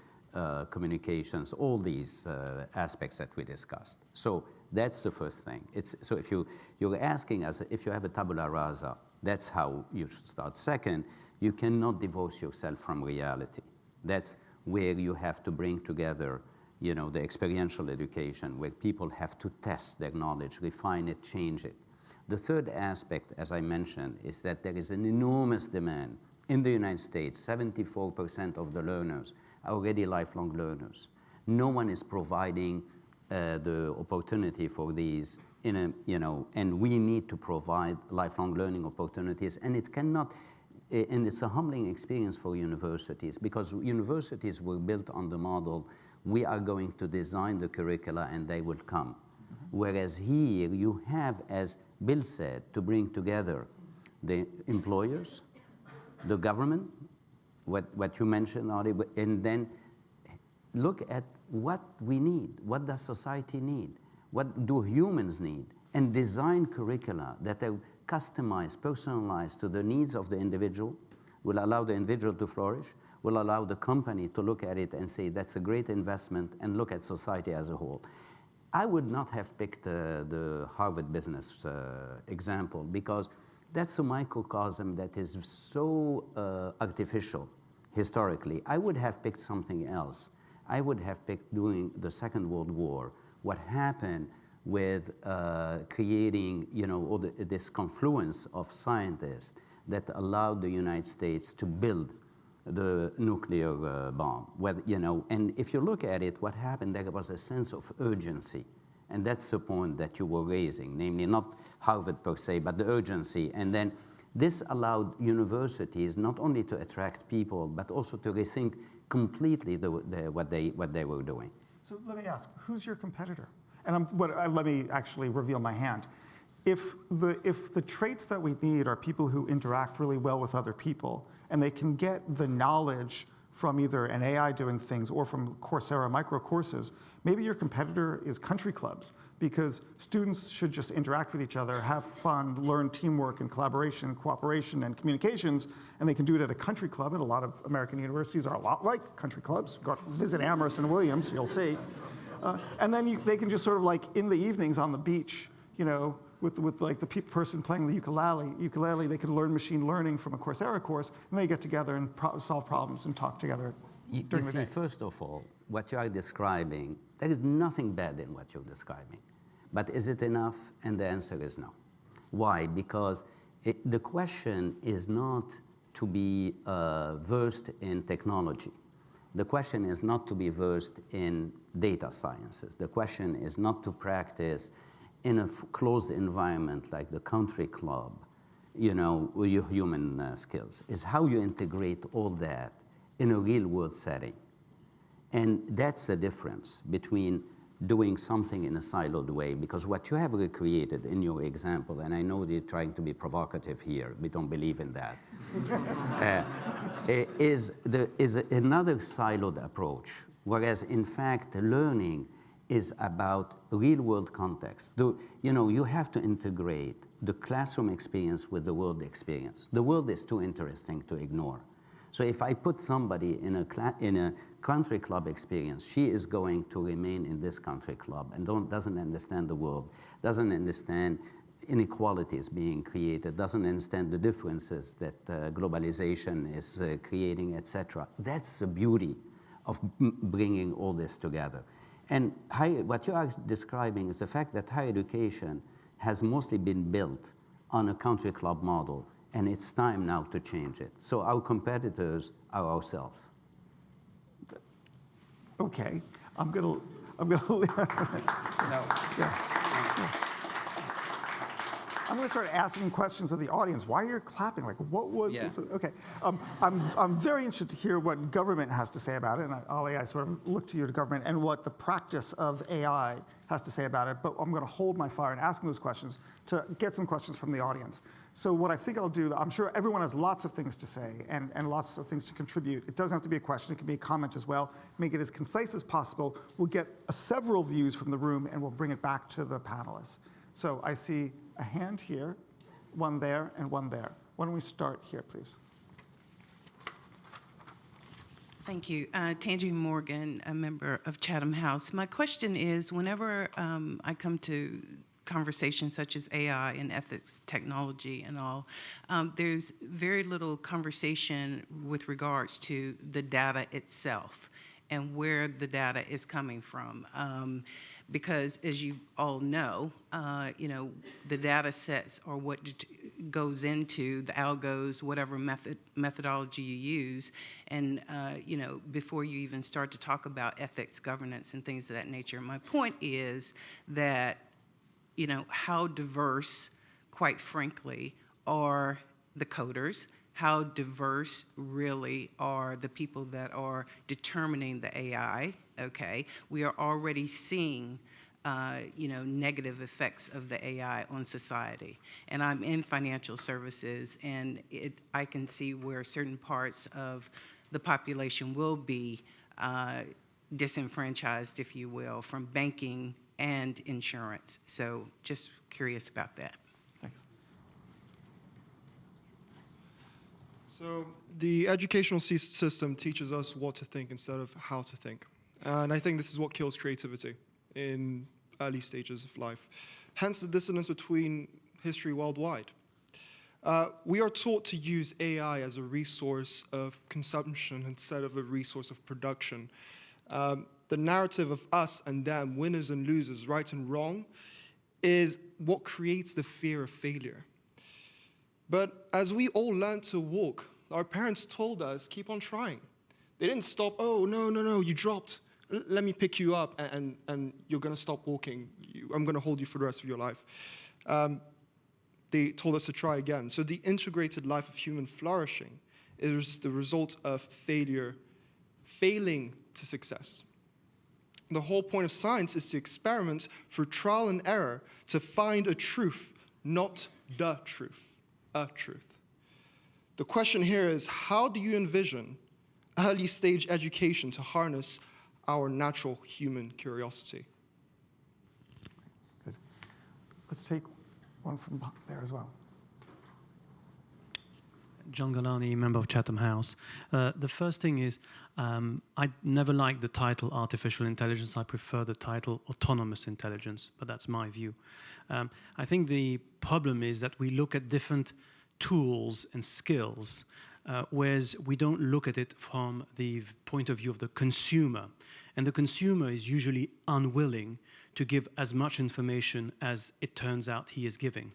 communications, all these aspects that we discussed. So that's the first thing. So if you're asking us if you have a tabula rasa, that's how you should start. Second, you cannot divorce yourself from reality. That's where you have to bring together the experiential education, where people have to test their knowledge, refine it, change it. The third aspect, as I mentioned, is that there is an enormous demand. In the United States, 74% of the learners are already lifelong learners. No one is providing the opportunity for these, and we need to provide lifelong learning opportunities, and it cannot, and it's a humbling experience for universities, because universities were built on the model, we are going to design the curricula and they will come. Whereas here you have, as Bill said, to bring together the employers, the government, what you mentioned, Ari, and then look at what we need. What does society need? What do humans need? And design curricula that are customized, personalized to the needs of the individual, will allow the individual to flourish, will allow the company to look at it and say, that's a great investment, and look at society as a whole. I would not have picked the Harvard Business example, because that's a microcosm that is so artificial historically. I would have picked something else. I would have picked during the Second World War, what happened with creating, all this confluence of scientists that allowed the United States to build the nuclear bomb. And if you look at it, what happened, there was a sense of urgency. And that's the point that you were raising, namely not Harvard per se, but the urgency. And then this allowed universities not only to attract people, but also to rethink completely what they were doing. So let me ask, who's your competitor? And let me actually reveal my hand. If the traits that we need are people who interact really well with other people, and they can get the knowledge from either an AI doing things or from Coursera micro courses, maybe your competitor is country clubs, because students should just interact with each other, have fun, learn teamwork and collaboration, cooperation and communications, and they can do it at a country club. And a lot of American universities are a lot like country clubs. Go visit Amherst and Williams, you'll see. And then they can just sort of like in the evenings on the beach, with like the person playing the ukulele, they can learn machine learning from a Coursera course, and they get together and solve problems and talk together during the day. First of all, what you are describing, there is nothing bad in what you're describing. But is it enough? And the answer is no. Why? Because the question is not to be versed in technology. The question is not to be versed in data sciences. The question is not to practice in a closed environment like the country club, with your human skills. Is how you integrate all that in a real world setting. And that's the difference between doing something in a siloed way, because what you have recreated in your example, and I know you're trying to be provocative here, we don't believe in that, is another siloed approach, whereas in fact learning is about real-world context. You have to integrate the classroom experience with the world experience. The world is too interesting to ignore. So if I put somebody in a country club experience, she is going to remain in this country club and doesn't understand the world, doesn't understand inequalities being created, doesn't understand the differences that globalization is creating, etc. That's the beauty of bringing all this together. And what you are describing is the fact that higher education has mostly been built on a country club model, and it's time now to change it. So our competitors are ourselves. Okay, I'm gonna I'm going to start asking questions of the audience. Why are you clapping? Like, what was this? Okay, I'm very interested to hear what government has to say about it. And Ali, I sort of look to you to government and what the practice of AI has to say about it. But I'm going to hold my fire and ask those questions to get some questions from the audience. So what I think I'll do, I'm sure everyone has lots of things to say and lots of things to contribute. It doesn't have to be a question. It can be a comment as well. Make it as concise as possible. We'll get several views from the room, and we'll bring it back to the panelists. So I see a hand here, one there, and one there. Why don't we start here, please? Thank you. Tangerine Morgan, a member of Chatham House. My question is, whenever I come to conversations such as AI and ethics, technology and all, there's very little conversation with regards to the data itself and where the data is coming from. Because as you all know, the data sets are what goes into the algos, whatever methodology you use. And, before you even start to talk about ethics, governance, and things of that nature, my point is that, how diverse, quite frankly, are the coders? How diverse really are the people that are determining the AI, okay? We are already seeing, negative effects of the AI on society. And I'm in financial services, and I can see where certain parts of the population will be disenfranchised, if you will, from banking and insurance. So just curious about that. Thanks. So the educational system teaches us what to think instead of how to think. And I think this is what kills creativity in early stages of life. Hence the dissonance between history worldwide. We are taught to use AI as a resource of consumption instead of a resource of production. The narrative of us and them, winners and losers, right and wrong, is what creates the fear of failure. But as we all learned to walk, our parents told us, keep on trying. They didn't stop, oh, no, you dropped. Let me pick you up, and you're going to stop walking. I'm going to hold you for the rest of your life. They told us to try again. So the integrated life of human flourishing is the result of failure, failing to success. The whole point of science is to experiment through trial and error to find a truth, not the truth, a truth. The question here is, how do you envision early stage education to harness our natural human curiosity? Good. Let's take one from there as well. John Galani, member of Chatham House. The first thing is, I never liked the title artificial intelligence. I prefer the title autonomous intelligence, but that's my view. I think the problem is that we look at different tools and skills, whereas we don't look at it from the point of view of the consumer. And the consumer is usually unwilling to give as much information as it turns out he is giving.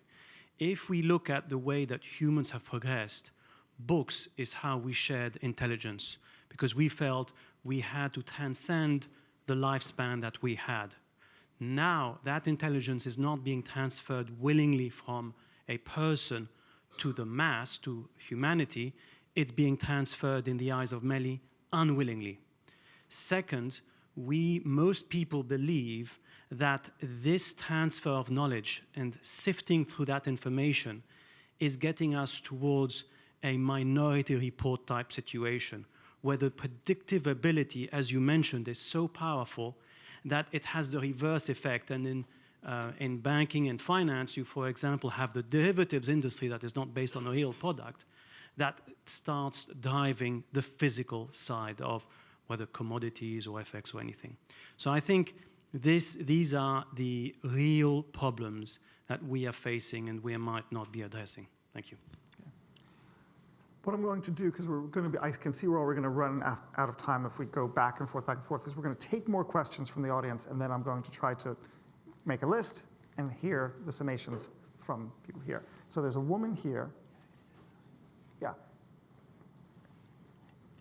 If we look at the way that humans have progressed, books is how we shared intelligence, because we felt we had to transcend the lifespan that we had. Now, that intelligence is not being transferred willingly from a person to the mass, to humanity. It's being transferred in the eyes of many unwillingly. Second, most people believe that this transfer of knowledge and sifting through that information is getting us towards a minority report type situation, where the predictive ability, as you mentioned, is so powerful that it has the reverse effect. And in banking and finance, you, for example, have the derivatives industry that is not based on a real product that starts driving the physical side of whether commodities or FX or anything. So I think these are the real problems that we are facing and we might not be addressing. Thank you. What I'm going to do, because we're going to be, I can see where we're going to run out of time if we go back and forth, is we're going to take more questions from the audience, and then I'm going to try to make a list and hear the summations from people here. So there's a woman here. Yeah.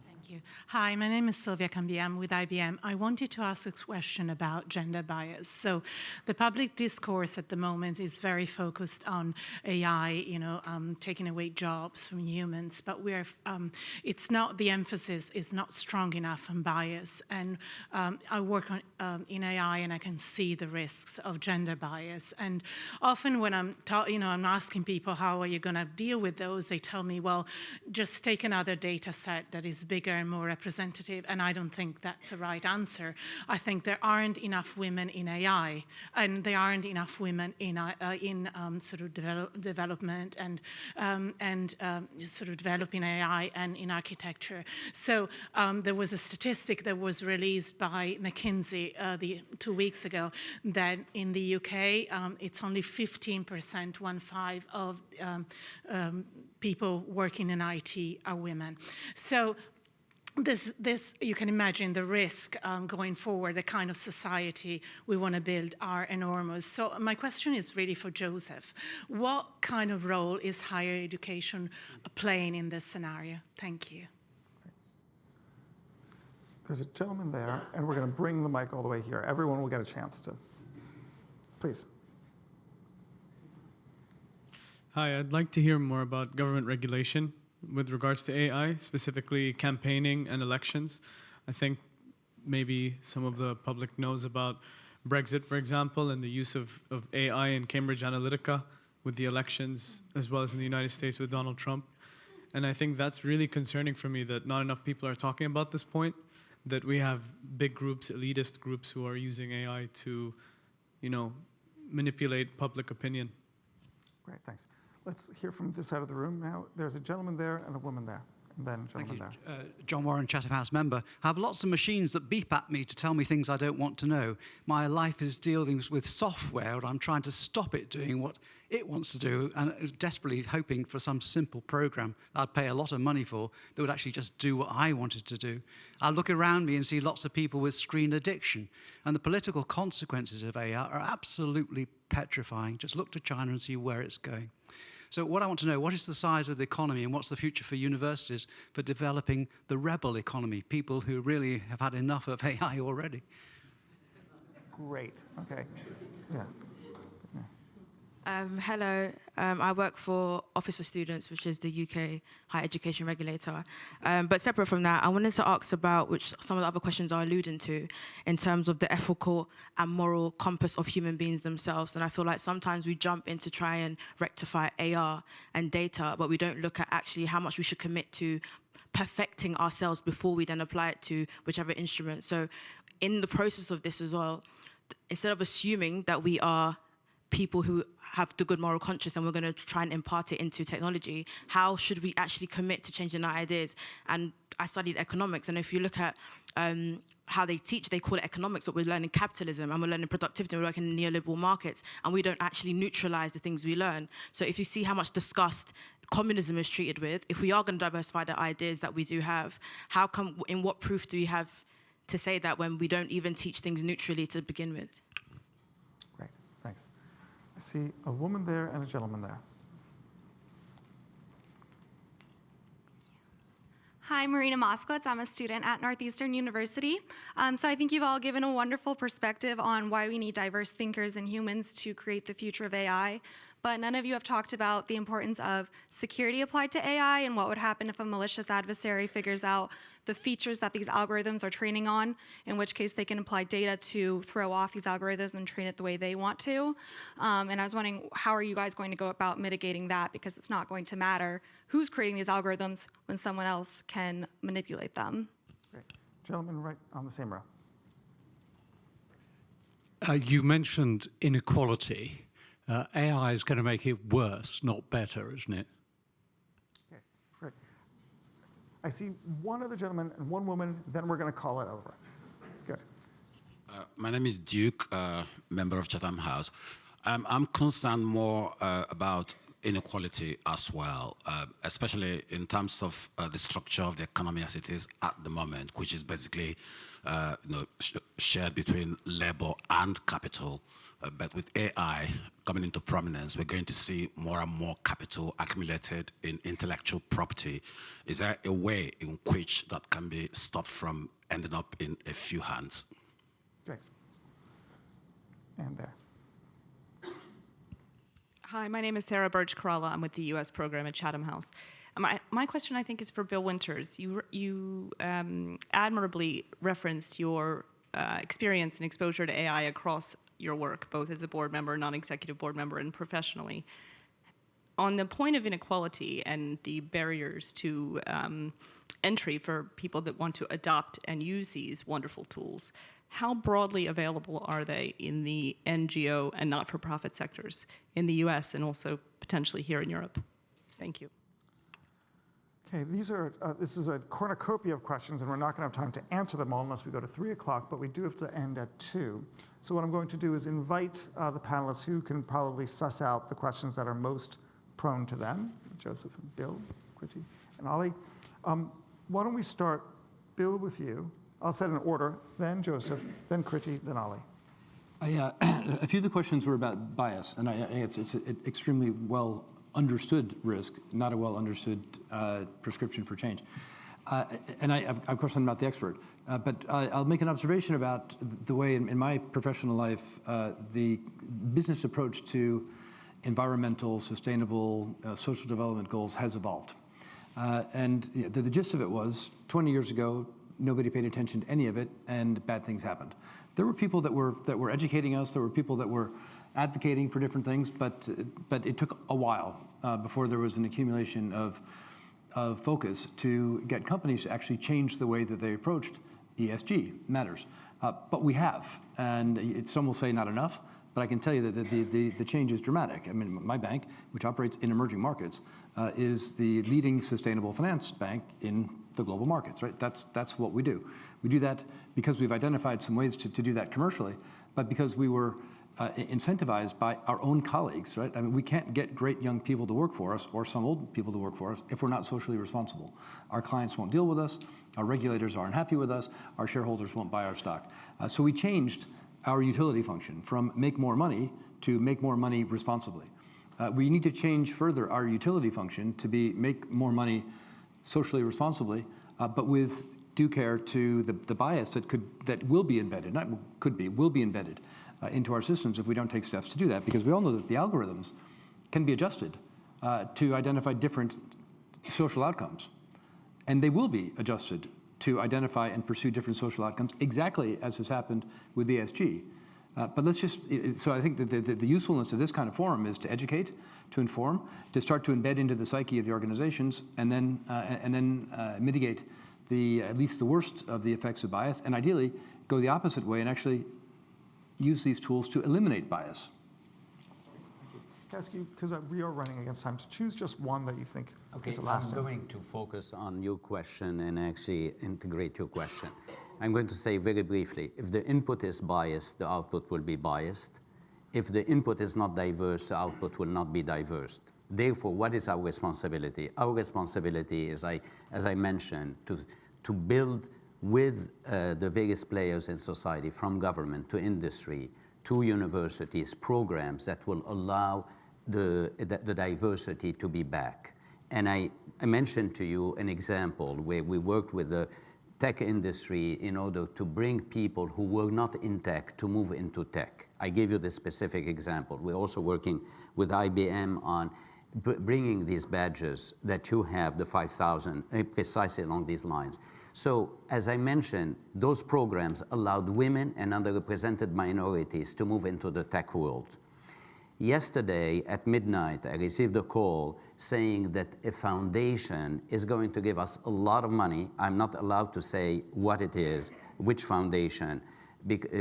Thank you. Hi, my name is Sylvia Cambia. I'm with IBM. I wanted to ask a question about gender bias. So the public discourse at the moment is very focused on AI, taking away jobs from humans, but it's not, the emphasis is not strong enough on bias. And I work in AI, and I can see the risks of gender bias. And often when I'm asking people, how are you going to deal with those? They tell me, well, just take another data set that is bigger and more representative, and I don't think that's a right answer. I think there aren't enough women in AI, and there aren't enough women in sort of development and sort of developing AI and in architecture. So there was a statistic that was released by McKinsey 2 weeks ago that in the UK, it's only 15%, of people working in IT are women. So this you can imagine the risk going forward, the kind of society we want to build are enormous. So my question is really for Joseph. What kind of role is higher education playing in this scenario? Thank you. There's a gentleman there, and we're going to bring the mic all the way here. Everyone will get a chance to. Please. Hi, I'd like to hear more about government regulation with regards to AI, specifically campaigning and elections. I think maybe some of the public knows about Brexit, for example, and the use of AI in Cambridge Analytica with the elections, as well as in the United States with Donald Trump. And I think that's really concerning for me, that not enough people are talking about this point, that we have big groups, elitist groups, who are using AI to, manipulate public opinion. Great, thanks. Let's hear from this side of the room now. There's a gentleman there and a woman there. And then a gentleman there. John Warren, Chatham House member. I have lots of machines that beep at me to tell me things I don't want to know. My life is dealing with software, and I'm trying to stop it doing what it wants to do, and desperately hoping for some simple program that I'd pay a lot of money for that would actually just do what I wanted to do. I look around me and see lots of people with screen addiction, and the political consequences of AI are absolutely petrifying. Just look to China and see where it's going. So what I want to know, what is the size of the economy and what's the future for universities for developing the rebel economy, people who really have had enough of AI already? Great, okay, yeah. Hello, I work for Office for Students, which is the UK higher education regulator. But separate from that, I wanted to ask about, which some of the other questions are alluding to, in terms of the ethical and moral compass of human beings themselves. And I feel like sometimes we jump in to try and rectify AR and data, but we don't look at actually how much we should commit to perfecting ourselves before we then apply it to whichever instrument. So in the process of this as well, instead of assuming that we are people who have the good moral conscience and we're going to try and impart it into technology, how should we actually commit to changing our ideas? And I studied economics, and if you look at how they teach, they call it economics, but we're learning capitalism and we're learning productivity, we're working in neoliberal markets, and we don't actually neutralize the things we learn. So if you see how much disgust communism is treated with, if we are going to diversify the ideas that we do have, how come, in what proof do we have to say that when we don't even teach things neutrally to begin with? Great, thanks. I see a woman there and a gentleman there. Hi, Marina Moskowitz. I'm a student at Northeastern University. So I think you've all given a wonderful perspective on why we need diverse thinkers and humans to create the future of AI. But none of you have talked about the importance of security applied to AI and what would happen if a malicious adversary figures out the features that these algorithms are training on, in which case they can apply data to throw off these algorithms and train it the way they want to. And I was wondering, how are you guys going to go about mitigating that? Because it's not going to matter who's creating these algorithms when someone else can manipulate them. Great. Gentleman right on the same row. You mentioned inequality. AI is going to make it worse, not better, isn't it? Okay, great. I see one other gentleman and one woman, then we're going to call it over. Good. My name is Duke, member of Chatham House. I'm concerned more about inequality as well, especially in terms of the structure of the economy as it is at the moment, which is basically shared between labor and capital. But with AI coming into prominence, we're going to see more and more capital accumulated in intellectual property. Is there a way in which that can be stopped from ending up in a few hands? Great. And there. Hi, my name is Sarah Birch-Caralla. I'm with the US program at Chatham House. My question, I think, is for Bill Winters. You admirably referenced your experience and exposure to AI across your work, both as a board member, non-executive board member, and professionally. On the point of inequality and the barriers to entry for people that want to adopt and use these wonderful tools, how broadly available are they in the NGO and not-for-profit sectors in the US and also potentially here in Europe? Thank you. Okay, this is a cornucopia of questions, and we're not going to have time to answer them all unless we go to 3 o'clock, but we do have to end at 2. So what I'm going to do is invite the panelists who can probably suss out the questions that are most prone to them, Joseph and Bill, Kriti, and Ali. Why don't we start, Bill, with you. I'll set an order, then Joseph, then Kriti, then Ali. A few of the questions were about bias, and it's an extremely well understood risk, not a well understood prescription for change. And of course, I'm not the expert, but I'll make an observation about the way in my professional life, the business approach to environmental, sustainable, social development goals has evolved. And the gist of it was, 20 years ago, nobody paid attention to any of it, and bad things happened. There were people that were educating us, there were people that were advocating for different things, but it took a while before there was an accumulation of of focus to get companies to actually change the way that they approached ESG matters. But we have, and some will say not enough, but I can tell you that the change is dramatic. I mean, my bank, which operates in emerging markets, is the leading sustainable finance bank in the global markets, right? That's what we do. We do that because we've identified some ways to do that commercially, but because we were incentivized by our own colleagues, right? I mean, we can't get great young people to work for us or some old people to work for us if we're not socially responsible. Our clients won't deal with us, our regulators aren't happy with us, our shareholders won't buy our stock. So we changed our utility function from make more money to make more money responsibly. We need to change further our utility function to be make more money socially responsibly, but with due care to the bias that will be embedded, not could be, will be embedded into our systems if we don't take steps to do that, because we all know that the algorithms can be adjusted to identify different social outcomes. And they will be adjusted to identify and pursue different social outcomes, exactly as has happened with ESG. But let's just, so I think that the usefulness of this kind of forum is to educate, to inform, to start to embed into the psyche of the organizations, and then mitigate at least the worst of the effects of bias, and ideally go the opposite way and actually use these tools to eliminate bias. Can I ask you, because we are running against time, to choose just one that you think is the last. I'm going to focus on your question and actually integrate your question. I'm going to say very briefly, if the input is biased, the output will be biased. If the input is not diverse, the output will not be diverse. Therefore, what is our responsibility? Our responsibility is, as I mentioned, to build with the various players in society, from government to industry to universities, programs that will allow the diversity to be back. And I mentioned to you an example where we worked with the tech industry in order to bring people who were not in tech to move into tech. I gave you this specific example. We're also working with IBM on bringing these badges that you have, the 5,000, precisely along these lines. So, as I mentioned, those programs allowed women and underrepresented minorities to move into the tech world. Yesterday at midnight, I received a call saying that a foundation is going to give us a lot of money. I'm not allowed to say what it is, which foundation,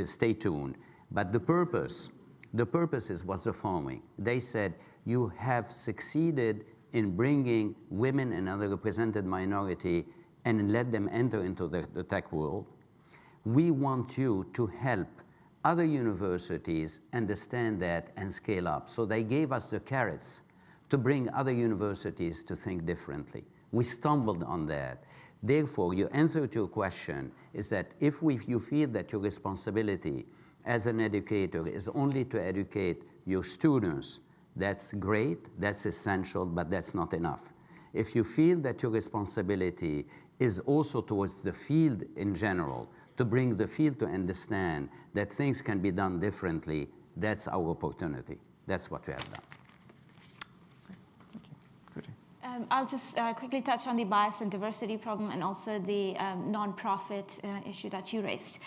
stay tuned. But the purpose was the following. They said, you have succeeded in bringing women and underrepresented minority and let them enter into the tech world. We want you to help other universities understand that and scale up. So they gave us the carrots to bring other universities to think differently. We stumbled on that. Therefore, your answer to your question is that if you feel that your responsibility as an educator is only to educate your students, that's great, that's essential, but that's not enough. If you feel that your responsibility is also towards the field in general, to bring the field to understand that things can be done differently, that's our opportunity. That's what we have done. I'll just quickly touch on the bias and diversity problem and also the nonprofit issue that you raised.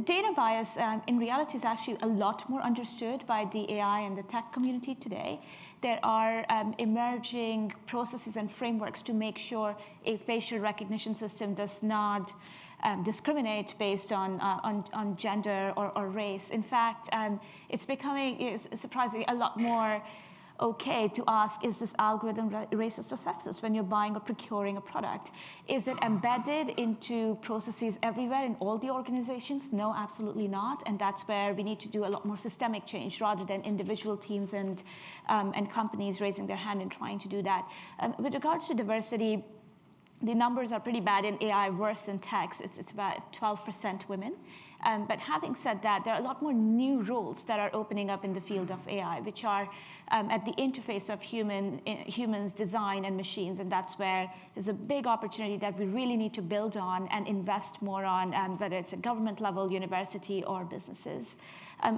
Data bias, in reality, is actually a lot more understood by the AI and the tech community today. There are emerging processes and frameworks to make sure a facial recognition system does not discriminate based on gender or race. In fact, it's becoming surprisingly a lot more okay to ask, is this algorithm racist or sexist when you're buying or procuring a product? Is it embedded into processes everywhere in all the organizations? No, absolutely not. And that's where we need to do a lot more systemic change rather than individual teams and companies raising their hand and trying to do that. With regards to diversity, the numbers are pretty bad in AI, worse than text. It's about 12% women. But having said that, there are a lot more new roles that are opening up in the field of AI, which are at the interface of humans, design, and machines. And that's where there's a big opportunity that we really need to build on and invest more on, whether it's at government level, university, or businesses.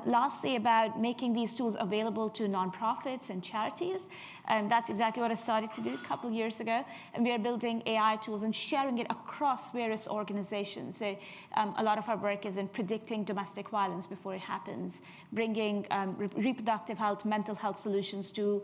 Lastly, about making these tools available to nonprofits and charities. That's exactly what I started to do a couple of years ago. And we are building AI tools and sharing it across various organizations. So a lot of our work is in predicting domestic violence before it happens, bringing reproductive health, mental health solutions to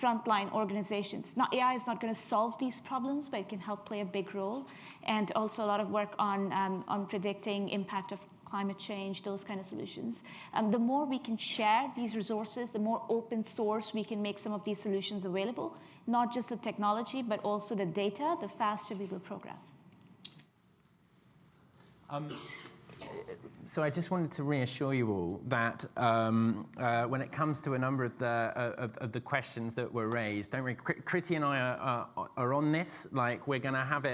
frontline organizations. AI is not going to solve these problems, but it can help play a big role. And also a lot of work on predicting impact of climate change, those kind of solutions. The more we can share these resources, the more open source we can make some of these solutions available, not just the technology, but also the data, the faster we will progress. So I just wanted to reassure you all that when it comes to a number of the questions that were raised, don't worry, Kriti and I are on this. Like we're going to have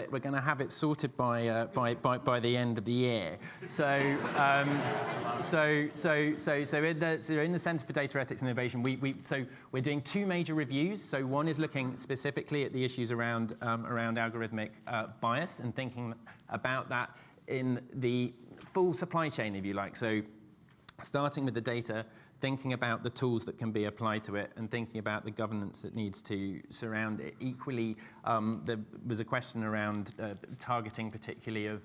it sorted by the end of the year. So in the Centre for Data Ethics and Innovation, we're doing two major reviews. So one is looking specifically at the issues around algorithmic bias and thinking about that in the full supply chain, if you like. So starting with the data, thinking about the tools that can be applied to it, and thinking about the governance that needs to surround it. Equally, there was a question around targeting, particularly of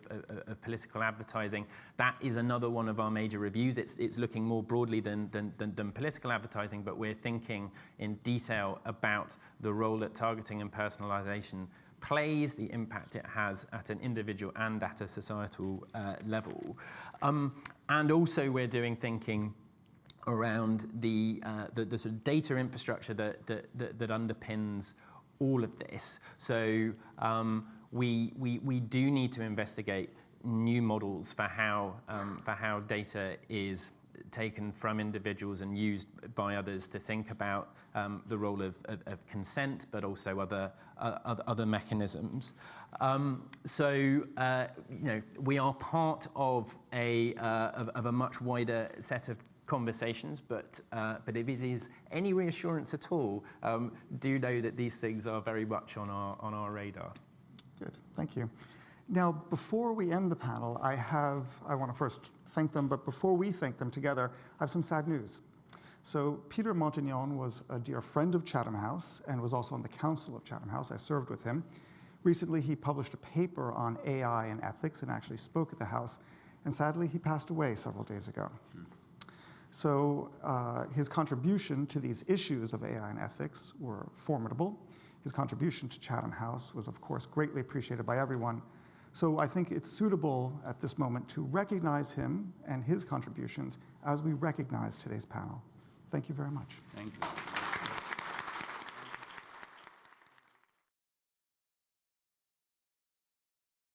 political advertising. That is another one of our major reviews. It's looking more broadly than political advertising, but we're thinking in detail about the role that targeting and personalization plays, the impact it has at an individual and at a societal level. And also we're doing thinking around the sort of data infrastructure that underpins all of this. So we do need to investigate new models for how data is taken from individuals and used by others to think about the role of consent, but also other mechanisms. We are part of a much wider set of conversations, but if it is any reassurance at all, do know that these things are very much on our radar. Good, thank you. Now, before we end the panel, I want to first thank them, but before we thank them together, I have some sad news. So Peter Montignon was a dear friend of Chatham House and was also on the council of Chatham House. I served with him. Recently, he published a paper on AI and ethics and actually spoke at the House, and sadly, he passed away several days ago. So his contribution to these issues of AI and ethics were formidable. His contribution to Chatham House was, of course, greatly appreciated by everyone. So I think it's suitable at this moment to recognize him and his contributions as we recognize today's panel. Thank you very much. Thank you.